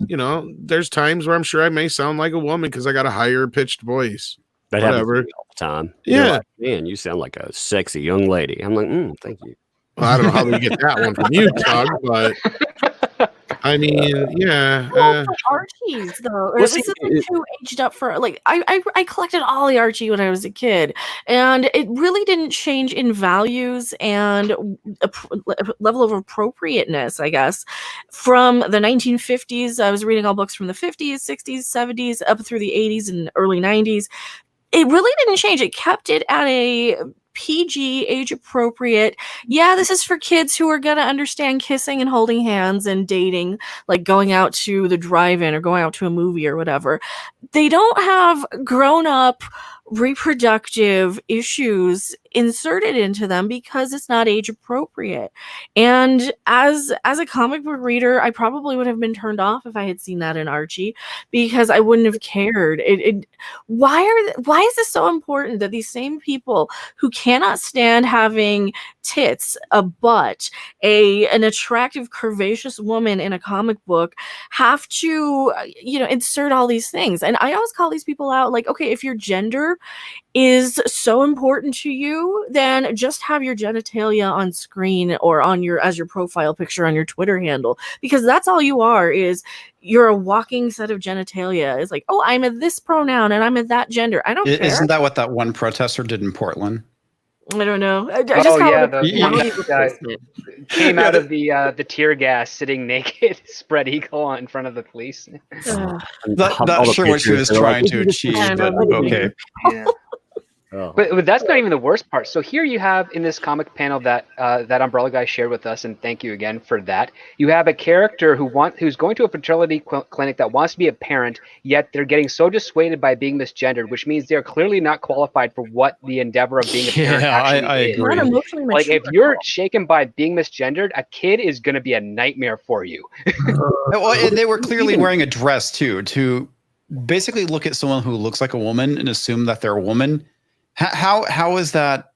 you know, there's times where I'm sure I may sound like a woman because I got a higher pitched voice. That happens to Whatever. me all the time. Yeah. They're like, man, you sound like a sexy young lady. I'm like, thank you. Well, I don't know how they get that one from you, Tug, but I mean, yeah. Well, for Archies though, Well, this see, isn't too aged up for like I collected all the Archie when I was a kid, and it really didn't change in values and level of appropriateness, I guess, from the 1950s. I was reading all books from the 50s, 60s, 70s, up through the 80s and early 90s. It really didn't change. It kept it at a PG, age appropriate. Yeah, this is for kids who are going to understand kissing and holding hands and dating, like going out to the drive-in or going out to a movie or whatever. They don't have grown-up reproductive issues inserted into them because it's not age appropriate. And as a comic book reader, I probably would have been turned off if I had seen that in Archie because I wouldn't have cared. Why is this so important that these same people who cannot stand having tits, a butt, an attractive curvaceous woman in a comic book have to insert all these things? And I always call these people out, like, okay, if your gender is so important to you, then just have your genitalia on screen or as your profile picture on your Twitter handle, because that's all you are. Is you're a walking set of genitalia. It's like, oh, I'm at this pronoun and I'm at that gender. I don't care. Isn't that what that one protester did in Portland? I don't know. I just call it a the one reality that replacement. came out of the tear gas, sitting naked, spread eagle in front of the police. Not sure what she was trying to achieve, but okay. Yeah. But that's not even the worst part. So here you have in this comic panel that that Umbrella guy shared with us, and thank you again for that. You have a character who's going to a fertility clinic that wants to be a parent, yet they're getting so dissuaded by being misgendered, which means they're clearly not qualified for what the endeavor of being a parent actually I is. agree. Not emotionally Like, mature if you're at all. shaken by being misgendered, a kid is going to be a nightmare for you. Well, and they were clearly wearing a dress too, to basically look at someone who looks like a woman and assume that they're a woman. How is that?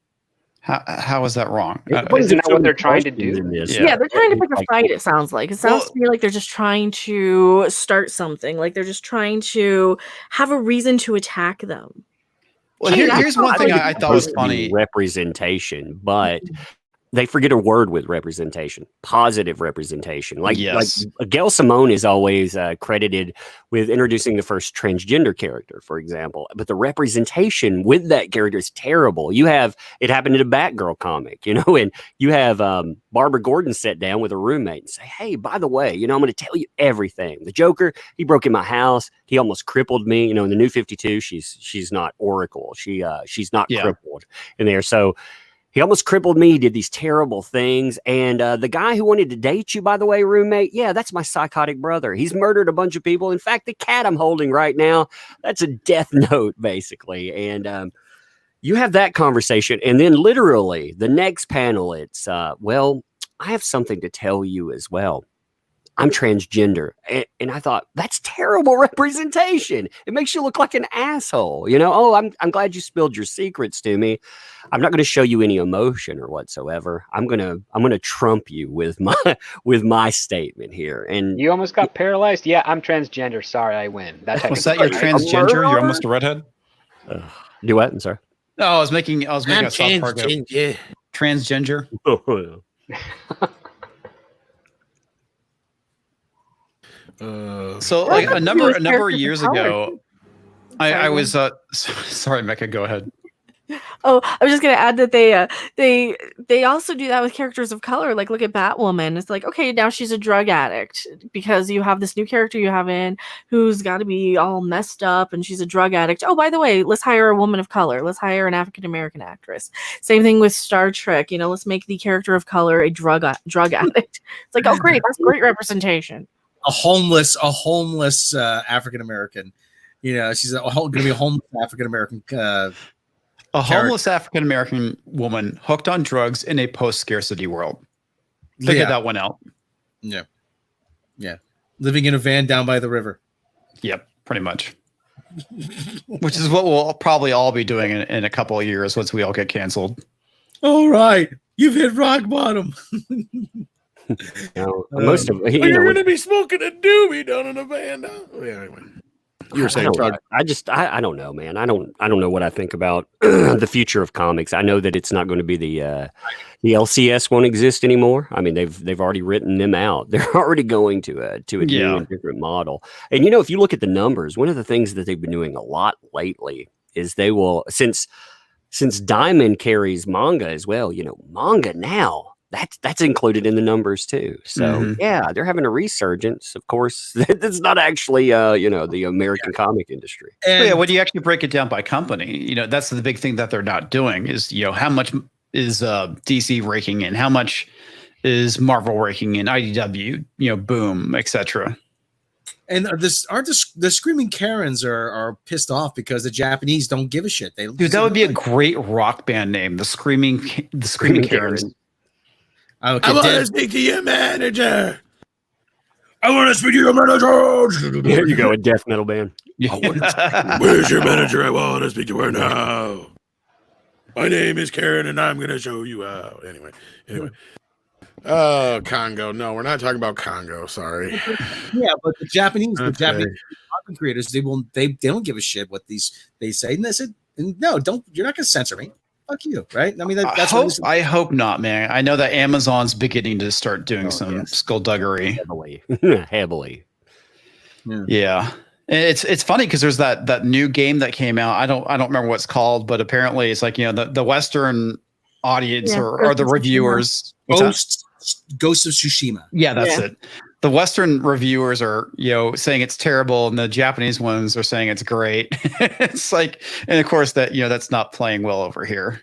How is that wrong? Isn't that what they're trying to do? Yeah, they're trying to pick a fight, it sounds like. It sounds to me like they're just trying to start something. Like they're just trying to have a reason to attack them. Well, here's one thing I thought was funny. Representation, but they forget a word with representation, positive representation. Like Gail Simone is always credited with introducing the first transgender character, for example. But the representation with that character is terrible. You have, it happened in a Batgirl comic, and you have Barbara Gordon sit down with a roommate and say, hey, by the way, I'm going to tell you everything. The Joker, he broke in my house. He almost crippled me. In the New 52, she's not Oracle. She's not crippled in there. So he almost crippled me. He did these terrible things. And the guy who wanted to date you, by the way, roommate, yeah, that's my psychotic brother. He's murdered a bunch of people. In fact, the cat I'm holding right now, that's a death note, basically. And you have that conversation. And then literally the next panel, it's, well, I have something to tell you as well. I'm transgender. And I thought, that's terrible representation. It makes you look like an asshole. Oh, I'm glad you spilled your secrets to me. I'm not going to show you any emotion or whatsoever. I'm going to trump you with my statement here. And you almost got paralyzed. Yeah, I'm transgender. Sorry, I win. Was that your transgender? You're almost a redhead? Do what? I'm sorry. No, I was making a South Park transgender. So like a number of years ago, I was sorry, Mecca, go ahead. Oh, I was just gonna add that they also do that with characters of color. Like, look at Batwoman. It's like, okay, now she's a drug addict because you have this new character you have in who's got to be all messed up and she's a drug addict. Oh, by the way, let's hire a woman of color. Let's hire an African American actress. Same thing with Star Trek. Let's make the character of color a drug addict. It's like, oh, great, that's great representation. a homeless African American. You know, she's going to be a homeless African American. A homeless African American woman hooked on drugs in a post-scarcity world. Figure that one out. Yeah. Living in a van down by the river. Yep, pretty much. Which is what we'll probably all be doing in a couple of years once we all get canceled. All right, you've hit rock bottom. Most of you're going to be smoking a doobie down in a van. Anyway. You were saying, I don't know, man. I don't know what I think about the future of comics. I know that it's not going to be the LCS won't exist anymore. I mean, they've already written them out. They're already going to a new and different model. And if you look at the numbers, one of the things that they've been doing a lot lately is they will since Diamond carries manga as well. Manga now. That's included in the numbers too. So they're having a resurgence. Of course, that's not actually the American comic industry. And when you actually break it down by company, that's the big thing that they're not doing is how much is DC raking in, how much is Marvel raking in, IDW, Boom, etc. And the Screaming Karens are pissed off because the Japanese don't give a shit. Dude, that would be a great rock band name, the Screaming Karens. Okay, I want to speak to your manager. I want to speak to your manager. There you go, a death metal band. Where's your manager? I want to speak to her now. My name is Karen, and I'm going to show you out. Anyway. Congo. No, we're not talking about Congo. Sorry. Yeah, but the Japanese content creators, they don't give a shit what they say. And they said, no, you're not going to censor me. Fuck you, right? I mean, that's I hope not, man. I know that Amazon's beginning to start doing some skullduggery heavily. Yeah. It's funny because there's that new game that came out. I don't remember what it's called, but apparently it's like the Western audience or the reviewers. Ghost of Tsushima. Yeah, that's it. The Western reviewers are saying it's terrible, and the Japanese ones are saying it's great. It's like, and of course that's not playing well over here.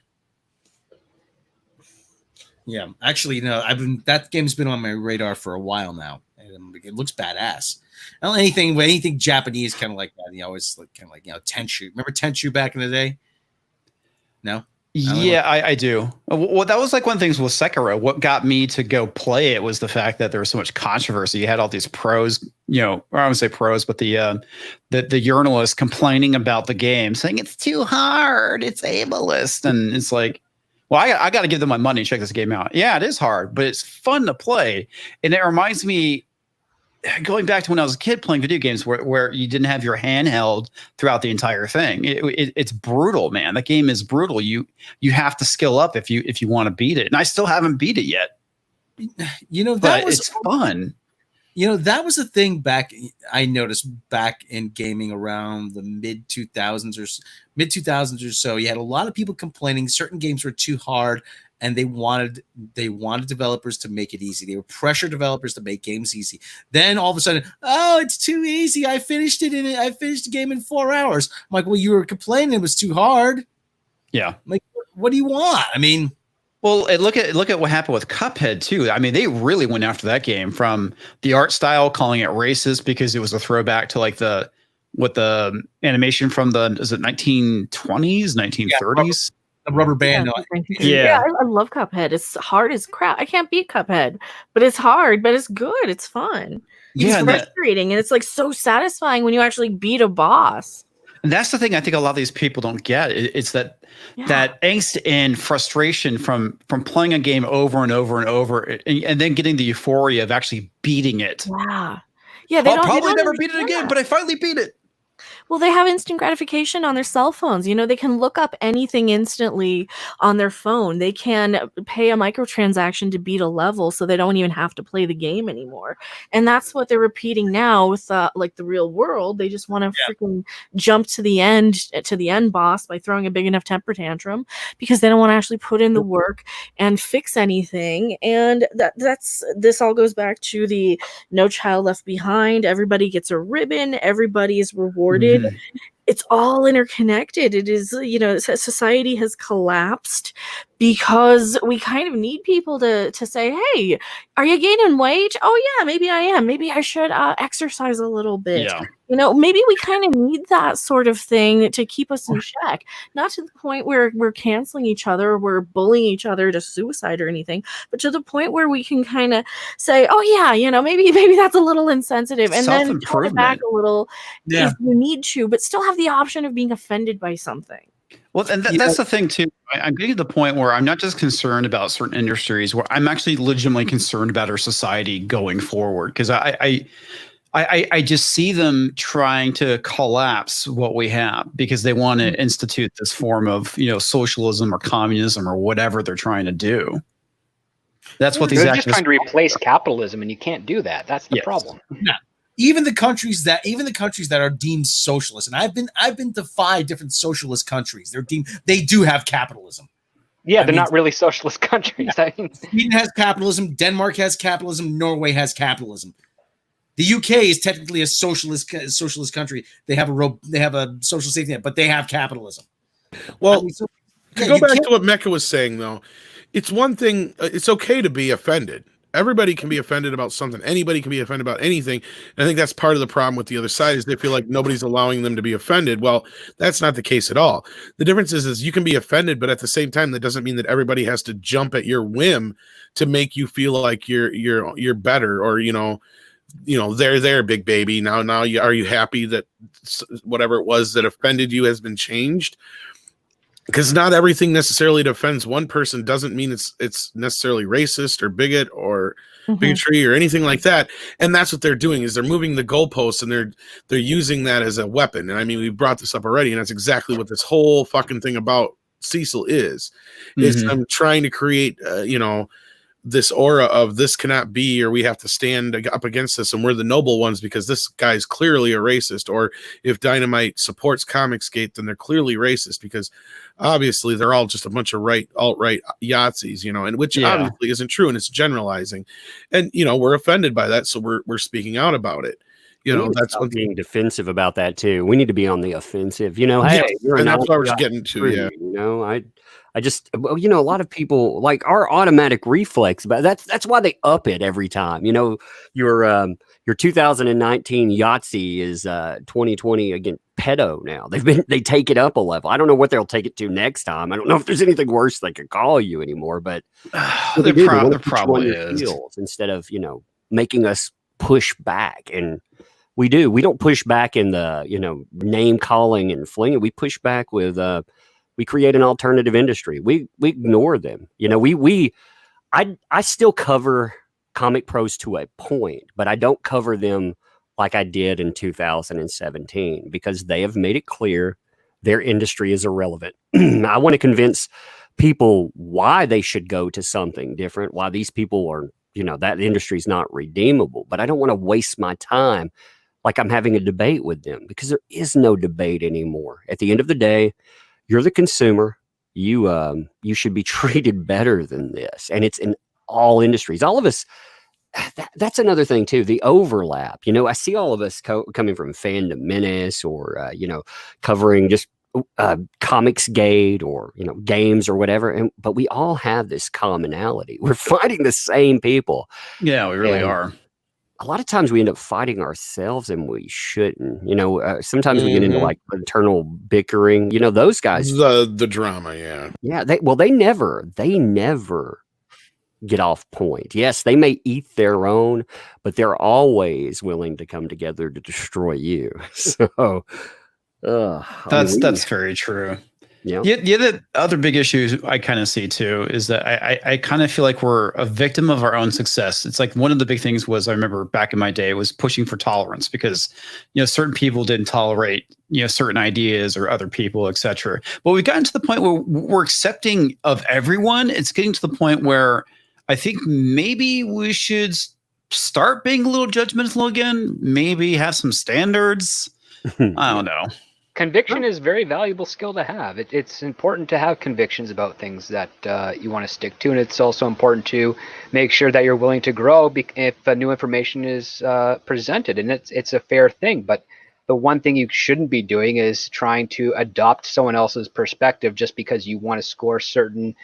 Yeah, actually, that game's been on my radar for a while now, and it looks badass. I don't anything Japanese kind of like that. Always kind of like Tenchu. Remember Tenchu back in the day? No. Yeah, I do. Well, that was like one of the things with Sekiro. What got me to go play it was the fact that there was so much controversy. You had all these pros, or I would say pros, but the journalists complaining about the game, saying it's too hard, it's ableist, and it's like, well, I got to give them my money and check this game out. Yeah, it is hard, but it's fun to play, and it reminds me. Going back to when I was a kid playing video games where you didn't have your handheld throughout the entire thing. It's brutal, man. That game is brutal. You have to skill up if you want to beat it. And I still haven't beat it yet. It's fun. That was the thing I noticed back in gaming around the mid 2000s or so. You had a lot of people complaining certain games were too hard. And they wanted developers to make it easy. They were pressure developers to make games easy. Then all of a sudden, it's too easy. I finished the game in 4 hours. I'm like, well, you were complaining it was too hard. Yeah. I'm like, what do you want? I mean, well, look at what happened with Cuphead too. I mean, they really went after that game, from the art style, calling it racist because it was a throwback to like the animation from is it 1920s, 1930s? The rubber band. Yeah, I love Cuphead. It's hard as crap. I can't beat Cuphead, but it's hard, but it's good. It's fun. It's frustrating, and it's like so satisfying when you actually beat a boss. And that's the thing I think a lot of these people don't get. It's that angst and frustration from playing a game over and over and over, and then getting the euphoria of actually beating it. Yeah. I'll probably never beat it again, but I finally beat it. Well, they have instant gratification on their cell phones. They can look up anything instantly on their phone. They can pay a microtransaction to beat a level, so they don't even have to play the game anymore. And that's what they're repeating now with like the real world. They just want to freaking jump to the end boss by throwing a big enough temper tantrum because they don't want to actually put in the work and fix anything. And this all goes back to the No Child Left Behind. Everybody gets a ribbon. Everybody is rewarded. It's all interconnected. It is, society has collapsed because we kind of need people to say, hey, are you gaining weight? Oh yeah, maybe I am. Maybe I should exercise a little bit. Yeah. Maybe we kind of need that sort of thing to keep us in check, not to the point where we're canceling each other, we're bullying each other to suicide or anything, but to the point where we can kind of say, oh yeah, maybe that's a little insensitive, and then tone it back Self-improvement. a little Yeah. if you need to, but still have the option of being offended by something. Well, and that's the thing too. I'm getting to the point where I'm not just concerned about certain industries, where I'm actually legitimately concerned about our society going forward, because I just see them trying to collapse what we have because they want to institute this form of socialism or communism or whatever they're trying to do. That's what these They're just activists trying to replace capitalism, and you can't do that. That's the problem. No. Even the countries that are deemed socialist, and I've been to 5 different socialist countries. They do have capitalism. Yeah, they're not really socialist countries. I mean, Sweden has capitalism. Denmark has capitalism. Norway has capitalism. The UK is technically a socialist country. They have a social safety net, but they have capitalism. Well, to go back to what Mecca was saying, though, it's one thing. It's okay to be offended. Everybody can be offended about something. Anybody can be offended about anything. And I think that's part of the problem with the other side, is they feel like nobody's allowing them to be offended. Well, that's not the case at all. The difference is you can be offended, but at the same time, that doesn't mean that everybody has to jump at your whim to make you feel like you're better, or they're there, big baby. Now, are you happy that whatever it was that offended you has been changed? Because not everything necessarily that offends one person doesn't mean it's necessarily racist or bigot or bigotry or anything like that. And that's what they're doing, is they're moving the goalposts, and they're using that as a weapon. And I mean, we brought this up already, and that's exactly what this whole fucking thing about Cecil is them trying to create, this aura of this cannot be, or we have to stand up against this, and we're the noble ones because this guy's clearly a racist. Or if Dynamite supports Comicsgate, then they're clearly racist because obviously they're all just a bunch of alt-right Yahtzees, and which obviously isn't true, and it's generalizing. And we're offended by that, so we're speaking out about it. That's what being defensive about that too. We need to be on the offensive. Hey, and that's what I was getting to. Yeah. I just, a lot of people, like, our automatic reflex, but that's why they up it every time. Your 2019 Yahtzee is 2020 again pedo now. They take it up a level. I don't know what they'll take it to next time. I don't know if there's anything worse they could call you anymore, but there probably is. Instead of making us push back. And we don't push back in the name calling and flinging. We push back with we create an alternative industry. We ignore them. I still cover comic pros to a point, but I don't cover them like I did in 2017 because they have made it clear their industry is irrelevant. I want to convince people why they should go to something different, why these people are, that industry is not redeemable, but I don't want to waste my time like I'm having a debate with them, because there is no debate anymore. At the end of the day, you're the consumer. You should be treated better than this. And it's in all industries. All of us, that's another thing too, the overlap. I see all of us coming from Fandom Menace or, covering just Comicsgate or, games or whatever. But we all have this commonality. We're fighting the same people. Yeah, we really are. A lot of times we end up fighting ourselves, and we shouldn't. Sometimes we get into like internal bickering. Those guys, the drama, yeah. They never get off point. Yes, they may eat their own, but they're always willing to come together to destroy you. So that's very true. Yeah. The other big issue I kind of see too is that I kind of feel like we're a victim of our own success. It's like one of the big things was, I remember back in my day, was pushing for tolerance because, certain people didn't tolerate, certain ideas or other people, etc. But we've gotten to the point where we're accepting of everyone. It's getting to the point where I think maybe we should start being a little judgmental again, maybe have some standards. I don't know. Conviction is a very valuable skill to have. It's important to have convictions about things that you want to stick to, and it's also important to make sure that you're willing to grow if new information is presented, and it's a fair thing. But the one thing you shouldn't be doing is trying to adopt someone else's perspective just because you want to score certain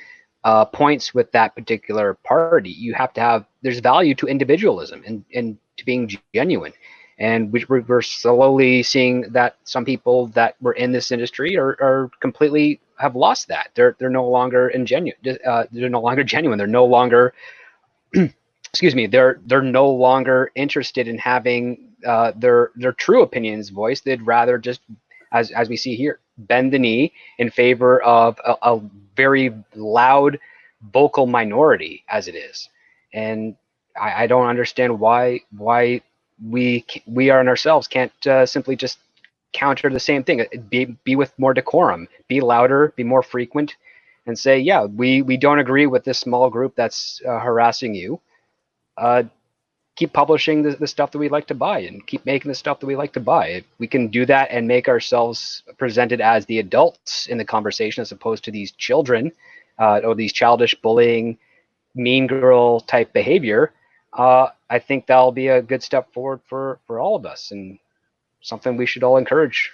points with that particular party. You have to have, there's value to individualism and to being genuine. And we're slowly seeing that some people that were in this industry are completely have lost that. They're no longer ingenuine. They're no longer genuine. They're no longer excuse me. They're no longer interested in having their true opinions voiced. They'd rather just, as we see here, bend the knee in favor of a very loud vocal minority as it is. And I don't understand why we are in ourselves can't simply just counter the same thing. Be with more decorum, be louder, be more frequent, and say, yeah, we don't agree with this small group that's harassing you. Keep publishing the stuff that we like to buy, and keep making the stuff that we like to buy. If we can do that and make ourselves presented as the adults in the conversation as opposed to these children or these childish bullying, mean girl type behavior, I think that'll be a good step forward for all of us, and something we should all encourage.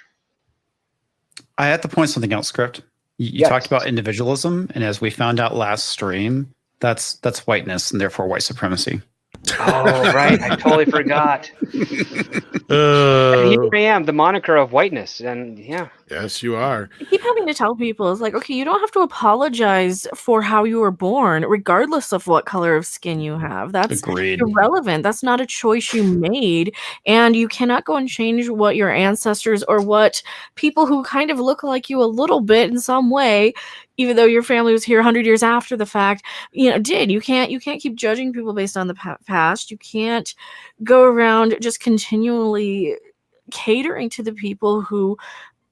I have to point something out, Script. You Yes. talked about individualism, and as we found out last stream, that's whiteness and therefore white supremacy. Oh, right. I totally forgot. And here I am, the moniker of whiteness. And yeah. Yes, you are. I keep having to tell people, it's like, okay, you don't have to apologize for how you were born, regardless of what color of skin you have. That's Agreed. irrelevant. That's not a choice you made. And you cannot go and change what your ancestors or what people who kind of look like you a little bit in some way, even though your family was here 100 years after the fact, did. You can't keep judging people based on the past. You can't go around just continually catering to the people who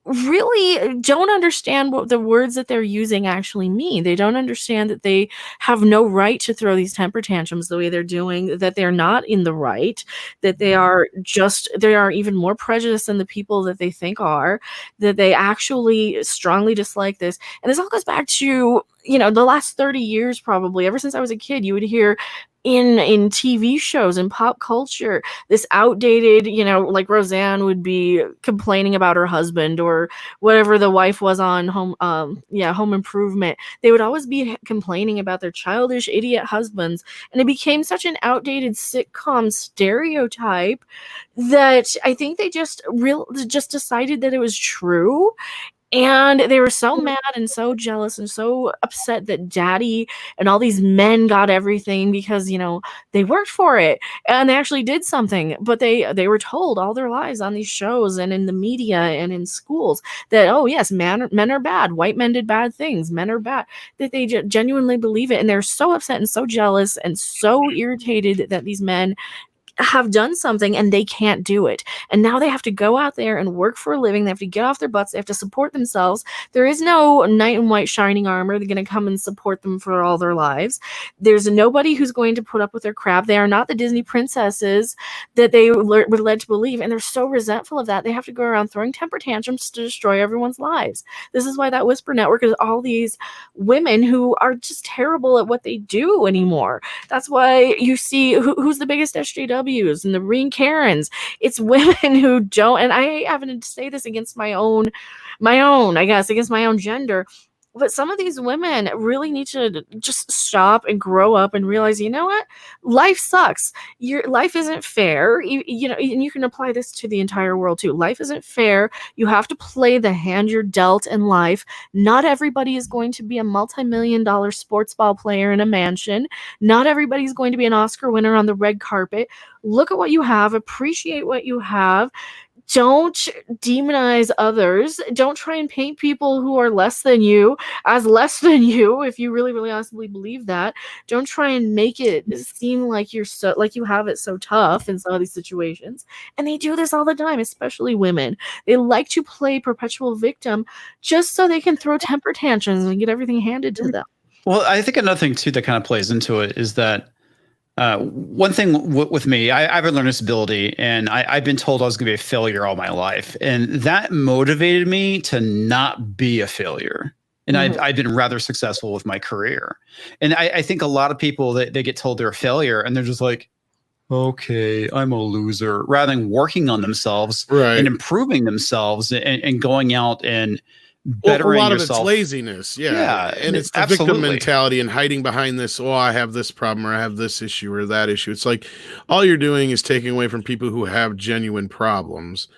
really don't understand what the words that they're using actually mean. They don't understand that they have no right to throw these temper tantrums the way they're doing, that they're not in the right, that they are even more prejudiced than the people that they think are, that they actually strongly dislike this. And this all goes back to, the last 30 years, probably ever since I was a kid. You would hear in TV shows and pop culture, this outdated, like Roseanne would be complaining about her husband or whatever the wife was on Home Improvement. They would always be complaining about their childish idiot husbands. And it became such an outdated sitcom stereotype that I think they just decided that it was true. And they were so mad and so jealous and so upset that daddy and all these men got everything because, they worked for it and they actually did something. But they were told all their lives on these shows and in the media and in schools that, oh, yes, men are bad. White men did bad things. Men are bad. That they genuinely believe it. And they're so upset and so jealous and so irritated that these men have done something and they can't do it. And now they have to go out there and work for a living. They have to get off their butts. They have to support themselves. There is no knight in white shining armor. They're going to come and support them for all their lives. There's nobody who's going to put up with their crap. They are not the Disney princesses that they were led to believe. And they're so resentful of that. They have to go around throwing temper tantrums to destroy everyone's lives. This is why that Whisper Network is all these women who are just terrible at what they do anymore. That's why you see who's the biggest SJW and the Green Karens. It's women who don't, and I haven't to say this against my own, I guess, against my own gender. But some of these women really need to just stop and grow up and realize, you know what? Life sucks. Your life isn't fair. And you can apply this to the entire world too. Life isn't fair. You have to play the hand you're dealt in life. Not everybody is going to be a multi-million-dollar sports ball player in a mansion. Not everybody's going to be an Oscar winner on the red carpet. Look at what you have. Appreciate what you have. Don't demonize others. Don't try and paint people who are less than you as less than you if you really, really honestly believe that. Don't try and make it seem like you have it so tough in some of these situations. And they do this all the time, especially women. They like to play perpetual victim just so they can throw temper tantrums and get everything handed to them. Well, I think another thing too that kind of plays into it is that one thing with me, I have a learning disability, and I've been told I was going to be a failure all my life, and that motivated me to not be a failure. And I've been rather successful with my career. And I think a lot of people they get told they're a failure, and they're just like, okay, I'm a loser, rather than working on themselves and improving themselves and going out and bettering a lot of yourself. it's laziness, Yeah, and it's the absolutely. victim mentality and hiding behind this. Oh, I have this problem, or I have this issue, or that issue. It's like all you're doing is taking away from people who have genuine problems,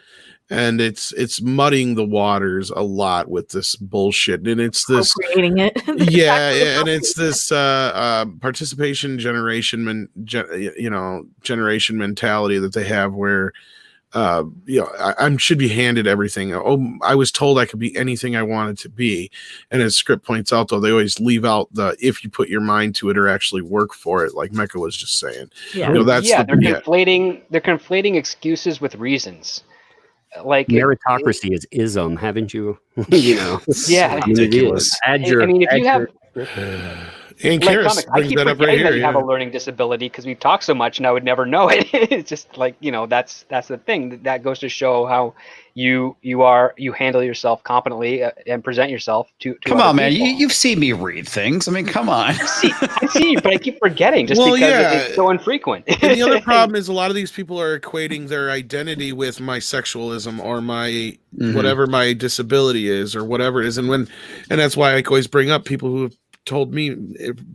and it's muddying the waters a lot with this bullshit. And it's this, Appropriating it. yeah, and it's this participation generation, generation mentality that they have where. I should be handed everything. Oh, I was told I could be anything I wanted to be. And as Script points out, though, they always leave out the if you put your mind to it or actually work for it, like Mecca was just saying. Yeah. That's they're conflating excuses with reasons. Like Meritocracy is ism, haven't you? You know, Yeah. I mean, it Ridiculous. is. If you have And like Karis comics, I brings keep that up forgetting right that here. you have a learning disability because we've talked so much and I would never know it. It's just like, that's the thing that goes to show how you handle yourself competently and present yourself to Come other on, man. people. You've seen me read things. I mean, come on. I see, but I keep forgetting just because it's so infrequent. And the other problem is a lot of these people are equating their identity with my sexualism or my whatever my disability is or whatever it is. And that's why I always bring up people who have told me,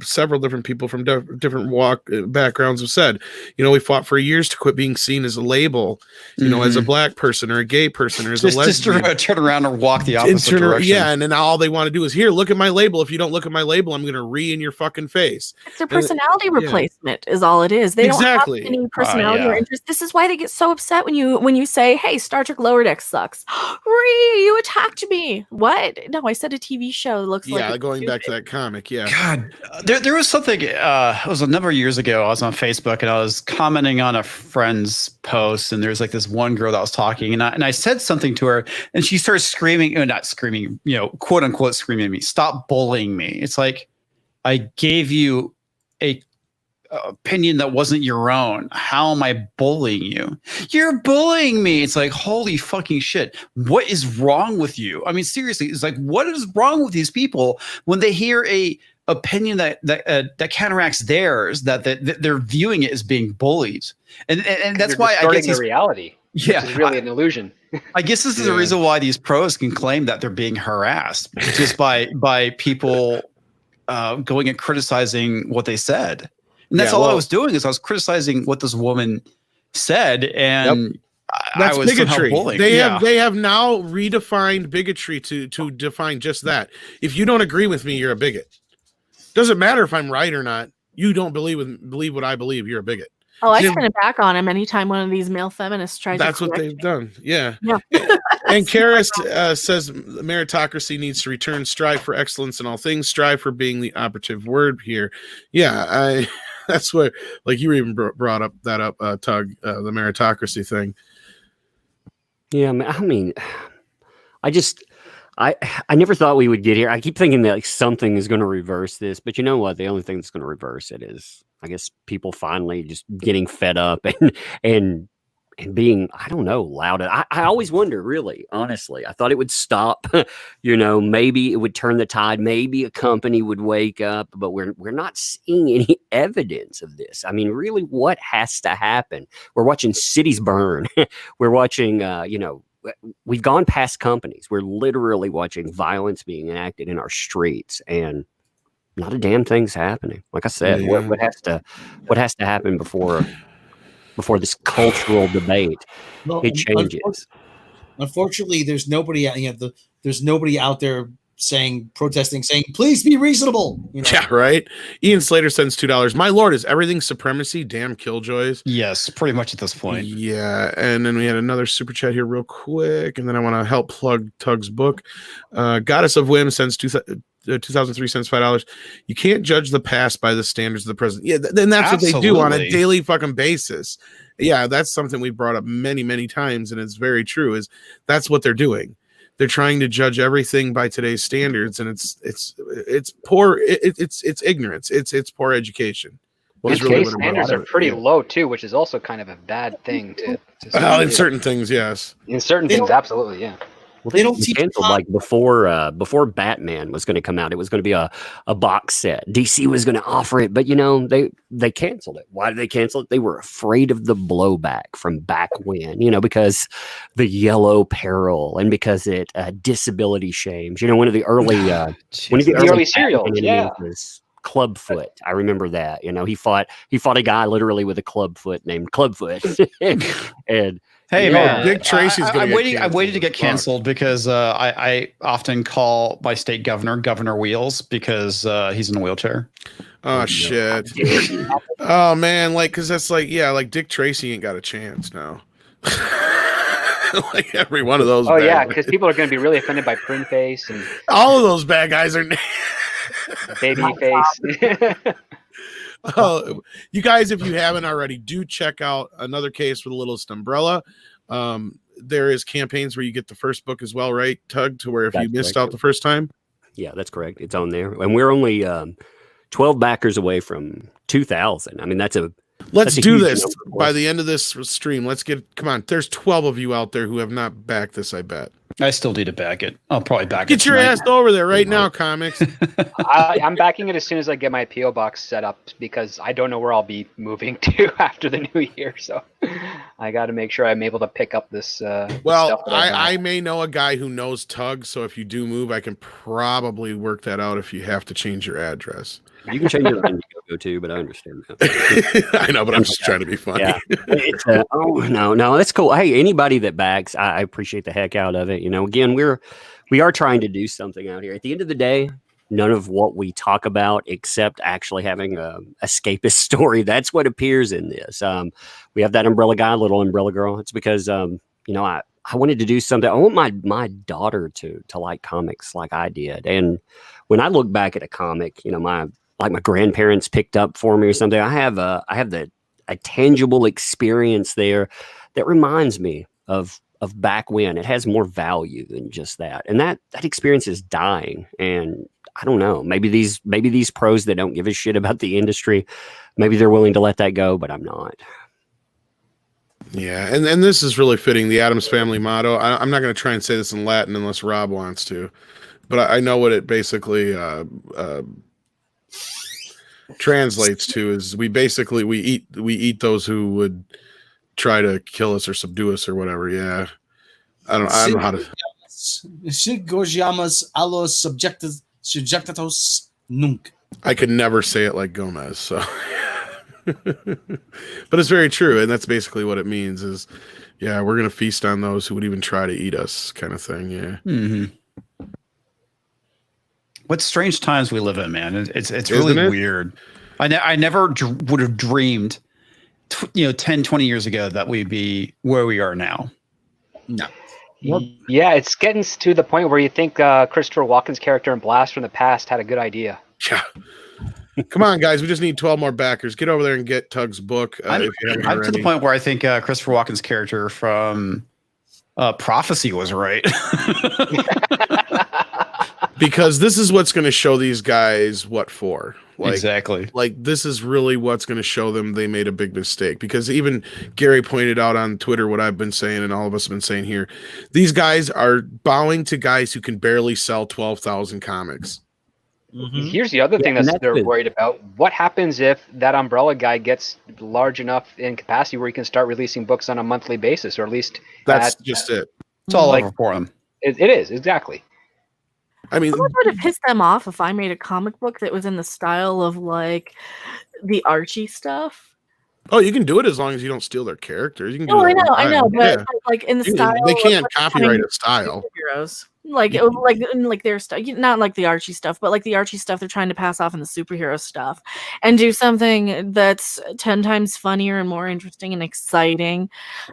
several different people from different backgrounds have said, we fought for years to quit being seen as a label, as a black person or a gay person or as a lesbian. Just turn around and walk the opposite direction. Yeah, and then all they want to do is, here, look at my label. If you don't look at my label, I'm going to in your fucking face. It's their personality replacement is all it is. They don't have any personality or interest. This is why they get so upset when you say, hey, Star Trek Lower Deck sucks. Ree, you attacked me. What? No, I said a TV show looks like Yeah, going back to that comic. Yeah. God, there was something. It was a number of years ago. I was on Facebook and I was commenting on a friend's post, and there's like this one girl that was talking, and I said something to her, and she started screaming, not screaming, quote unquote screaming at me, "Stop bullying me!" It's like I gave you a opinion that wasn't your own. How am I bullying you? You're bullying me. It's like, holy fucking shit. What is wrong with you? I mean, seriously, it's like, what is wrong with these people when they hear a opinion that counteracts theirs, that they're viewing it as being bullied? And that's why I guess the reality. Yeah, which is really an illusion. I guess this is the reason why these pros can claim that they're being harassed just by people going and criticizing what they said. And that's all I was doing is I was criticizing what this woman said, and that's I was bigotry. bullying. They have now redefined bigotry to define just that. If you don't agree with me, you're a bigot. Doesn't matter if I'm right or not. You don't believe what I believe. You're a bigot. Oh, I turn it back on him anytime one of these male feminists tries to. That's what they've done. Yeah. Yeah. And Karis says meritocracy needs to return. Strive for excellence in all things. Strive for being the operative word here. Yeah, that's what, like you even brought up Tug, the meritocracy thing. Yeah, I mean, I never thought we would get here. I keep thinking that like something is going to reverse this, but you know what? The only thing that's going to reverse it is, I guess, people finally just getting fed up and being, I don't know, loud. I always wonder, really, honestly. I thought it would stop. Maybe it would turn the tide. Maybe a company would wake up, but we're not seeing any evidence of this. I mean, really, what has to happen? We're watching cities burn. We're watching, we've gone past companies. We're literally watching violence being enacted in our streets, and not a damn thing's happening. Like I said, what has to happen before this cultural debate it changes? Unfortunately, there's nobody out there protesting, saying, please be reasonable. Yeah, right. Ian Slater sends $2. My lord, is everything supremacy? Damn killjoys. Yes, pretty much at this point. Yeah, and then we had another super chat here real quick, and then I want to help plug Tug's book. Goddess of Whim sends 2003 cents, $5. You can't judge the past by the standards of the present. Yeah, then that's what they do on a daily fucking basis. Yeah, that's something we brought up many, many times, and it's very true. Is that's what they're doing. They're trying to judge everything by today's standards, and it's poor. It's ignorance. It's poor education. Well, today's standards are pretty low too, which is also kind of a bad thing to in certain things, yes. In certain things, absolutely, yeah. Well, They don't they teach canceled like before Batman was going to come out. It was going to be a box set. DC was going to offer it, but they canceled it. Why did they cancel it? They were afraid of the blowback from back when, because the yellow peril and because it disability shames. One of the early The early serials, Batman yeah. enemies was Clubfoot. I remember that. He fought a guy literally with a clubfoot named Clubfoot, and Hey No, man, Dick Tracy's gonna get I waited to get canceled. canceled because I often call my state governor Wheels because he's in a wheelchair. Oh shit. Oh man, because that's like Dick Tracy ain't got a chance now. Like every one of those. Oh yeah, bad because guys. people are going to be really offended by Print Face and All of those bad guys are. Baby Face. Oh, you guys, if you haven't already, do check out Another Case for the Littlest Umbrella. There is campaigns where you get the first book as well, right, Tug? To where if you missed out the first time. Yeah, that's correct. It's on there, and we're only 12 backers away from 2,000. I mean, Let's that's a do huge this number. by the end of this stream. Come on. There's 12 of you out there who have not backed this, I bet. I still need to back it. I'll probably back it. Get your tonight. ass over there right now, comics. I'm backing it as soon as I get my PO box set up because I don't know where I'll be moving to after the new year. So I got to make sure I'm able to pick up this. Well, stuff that I may know a guy who knows Tug, so if you do move, I can probably work that out if you have to change your address. You can change your Indiegogo too, but I understand that. I know, but I'm just trying to be funny. Yeah. No, that's cool. Hey, anybody that backs, I appreciate the heck out of it. Again, we are trying to do something out here. At the end of the day, none of what we talk about, except actually having a escapist story, that's what appears in this. We have that umbrella guy, little umbrella girl. It's because I wanted to do something. I want my daughter to like comics like I did. And when I look back at a comic, my grandparents picked up for me or something, I have a tangible experience there that reminds me of back when. It has more value than just that. And that experience is dying. And I don't know, maybe these pros that don't give a shit about the industry, maybe they're willing to let that go, but I'm not. Yeah, and this is really fitting the Addams Family motto. I'm not going to try and say this in Latin unless Rob wants to, but I know what it basically translates to is we eat those who would try to kill us or subdue us or whatever. Yeah, I don't know how to. Sigojamos a los subjectados nunc. I could never say it like Gomez, so. But it's very true, and that's basically what it means. Is we're gonna feast on those who would even try to eat us, kind of thing. Yeah. Mm-hmm. What strange times we live in, man. It's really weird. I never would have dreamed, 10, 20 years ago that we'd be where we are now. No. Yeah, it's getting to the point where you think Christopher Walken's character in Blast from the Past had a good idea. Yeah. Come on, guys. We just need 12 more backers. Get over there and get Tug's book. I'm to the point where I think Christopher Walken's character from Prophecy was right. Because this is what's going to show these guys what for. Exactly. Like, this is really what's going to show them they made a big mistake. Because even Gary pointed out on Twitter what I've been saying and all of us have been saying here. These guys are bowing to guys who can barely sell 12,000 comics. Mm-hmm. Here's the other thing that they're worried about. What happens if that umbrella guy gets large enough in capacity where he can start releasing books on a monthly basis, or at least that's just it. It's all over for him. It is, exactly. I mean, it would have pissed them off if I made a comic book that was in the style of like the Archie stuff. Oh, you can do it as long as you don't steal their characters. You can. I know, but like in the style, they can't copyright a style. Superheroes, like their stuff, not like the Archie stuff, but like the Archie stuff they're trying to pass off in the superhero stuff, and do something that's 10 times funnier and more interesting and exciting,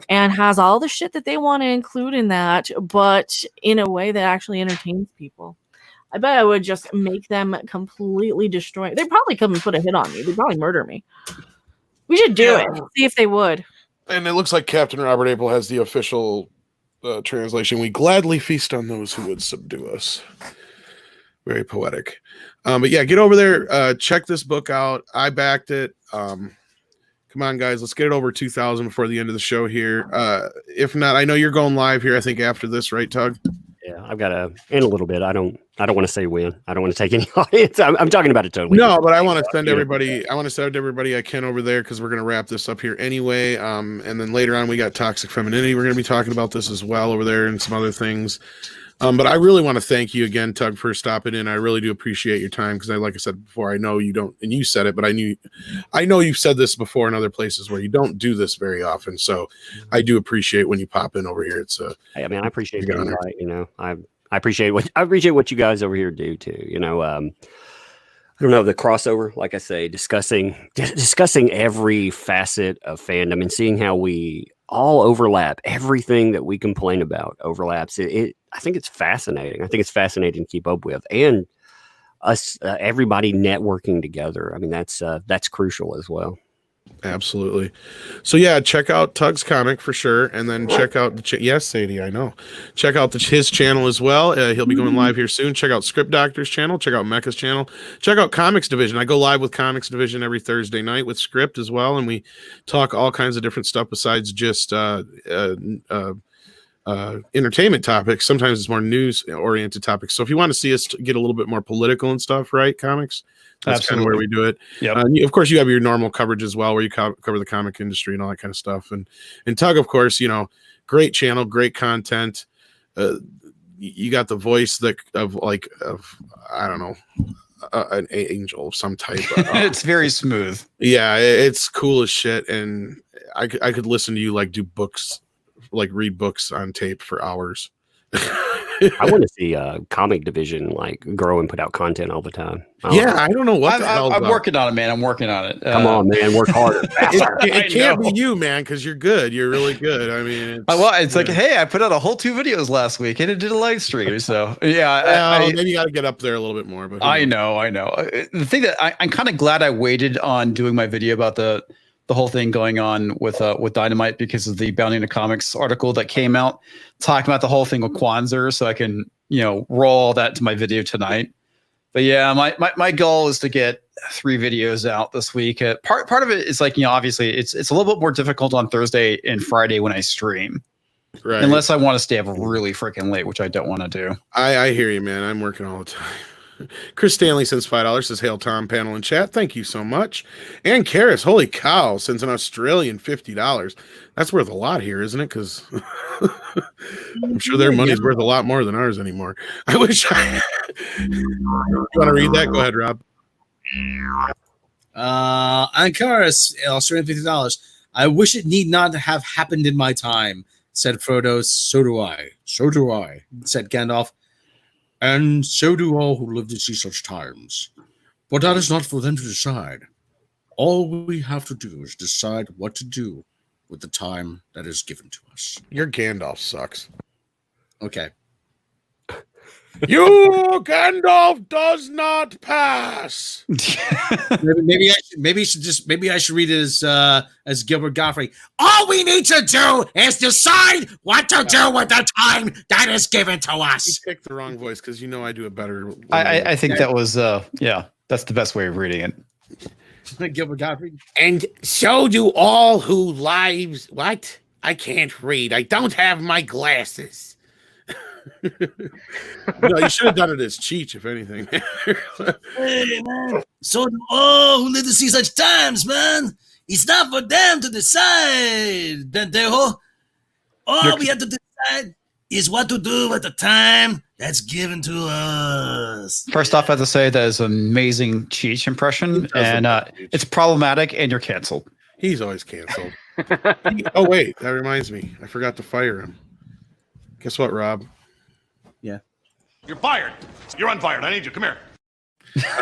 and has all the shit that they want to include in that, but in a way that actually entertains people. I bet I would just make them completely destroy. They'd probably come and put a hit on me. They'd probably murder me. We should do it. See if they would. And it looks like Captain Robert April has the official translation. We gladly feast on those who would subdue us. Very poetic. But yeah, get over there. Check this book out. I backed it. Come on, guys. Let's get it over 2,000 before the end of the show here. If not, I know you're going live here, I think, after this, right, Tug? Yeah, I've got and a little bit. I don't want to say when. I don't want to take any audience. I'm talking about it totally. No, but I want to send everybody. I want to send everybody I can over there because we're going to wrap this up here anyway. And then later on, we got toxic femininity. We're going to be talking about this as well over there and some other things. But I really want to thank you again, Tug, for stopping in. I really do appreciate your time because, like I said before, I know you don't, and you said it, but I know you've said this before in other places where you don't do this very often. So I do appreciate when you pop in over here. It's I mean, I appreciate the invite. You know, I appreciate what you guys over here do too. You know, I don't know, the crossover, like I say, discussing every facet of fandom and seeing how we all overlap. Everything that we complain about overlaps. I think it's fascinating. I think it's fascinating to keep up with, and us everybody networking together. I mean, that's crucial as well. Absolutely. So yeah, check out Tug's comic for sure, and then check out yes, Sadie, I know. Check out his channel as well. He'll be going live here soon. Check out Script Doctor's channel. Check out Mecca's channel. Check out Comics Division. I go live with Comics Division every Thursday night with Script as well, and we talk all kinds of different stuff besides just entertainment topics. Sometimes it's more news oriented topics. So if you want to see us get a little bit more political and stuff, right? Comics. That's kind of where we do it. Yep. Of course, you have your normal coverage as well, where you cover the comic industry and all that kind of stuff. And Tug, of course, you know, great channel, great content. You got the voice of I don't know, an angel of some type. It's very smooth. Yeah, it's cool as shit. And I could listen to you like do books, like read books on tape for hours. I want to see Comic Division like grow and put out content all the time. I don't know what I'm working on it, man. I'm working on it. Come on, man, work harder. It can't be you, man, because you're good. You're really good. I mean, it's like, hey, I put out a whole 2 videos last week and it did a live stream. So yeah, maybe you got to get up there a little bit more. But I know. The thing that I'm kind of glad I waited on doing my video about the whole thing going on with Dynamite because of the Bounding the Comics article that came out talking about the whole thing with Kwanzaa, so I can, you know, roll all that to my video tonight. But yeah, my goal is to get 3 videos out this week. Part of it is like, you know, obviously it's a little bit more difficult on Thursday and Friday when I stream. Right. Unless I want to stay up really freaking late, which I don't want to do. I hear you, man. I'm working all the time. Chris Stanley sends $5, says, "Hail Tom, panel and chat. Thank you so much." And Karis, holy cow, sends an Australian $50. That's worth a lot here, isn't it? Because I'm sure their money's worth a lot more than ours anymore. I wish I. You want to read that? Go ahead, Rob. And Karis, Australian $50. "I wish it need not have happened in my time," said Frodo. "So do I. So do I," said Gandalf. "And so do all who live to see such times. But that is not for them to decide. All we have to do is decide what to do with the time that is given to us." Your Gandalf sucks. Okay. You Gandalf does not pass. maybe I should read it as Gilbert Gottfried. "All we need to do is decide what to do with the time that is given to us." You picked the wrong voice because you know I do a better. I think that was that's the best way of reading it. Gilbert Gottfried. "And so do all who lives." What? I can't read. I don't have my glasses. No, you should have done it as Cheech, if anything. Hey, man. "So do all who live to see such times, man. It's not for them to decide, Pendejo. All we have to decide is what to do with the time that's given to us." First off, I have to say that is an amazing Cheech impression, and it's problematic, and you're canceled. He's always canceled. Oh, wait, that reminds me. I forgot to fire him. Guess what, Rob? Yeah. "You're fired. You're unfired. I need you. Come here."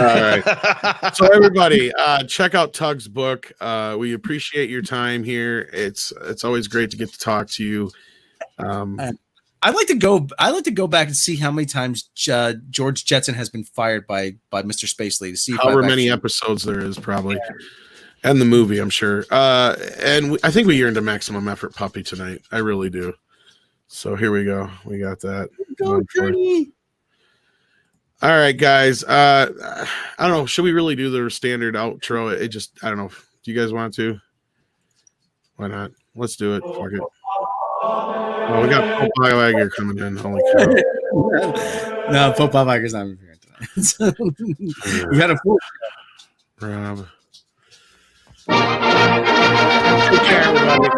All right. So everybody, check out Tug's book. We appreciate your time here. It's always great to get to talk to you. I'd like to go back and see how many times George Jetson has been fired by Mr. Spacely to see however many episodes there is, probably. Yeah. And the movie, I'm sure. And I think we earned a maximum effort puppy tonight. I really do. So here we go. We got that. Go, Johnny. All right, guys. I don't know. Should we really do the standard outro? I don't know. Do you guys want to? Why not? Let's do it. Fuck it. Oh, we got Paul Bioegger coming in. Holy cow. No, Pope Bob Iger's not appearing tonight. We got a full Rob. Take care, everybody.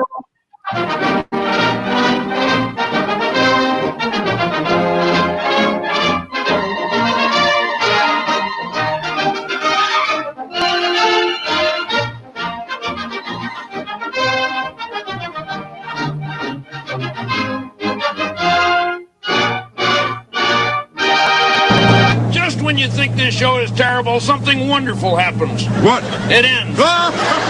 Just when you think this show is terrible, something wonderful happens. What? It ends.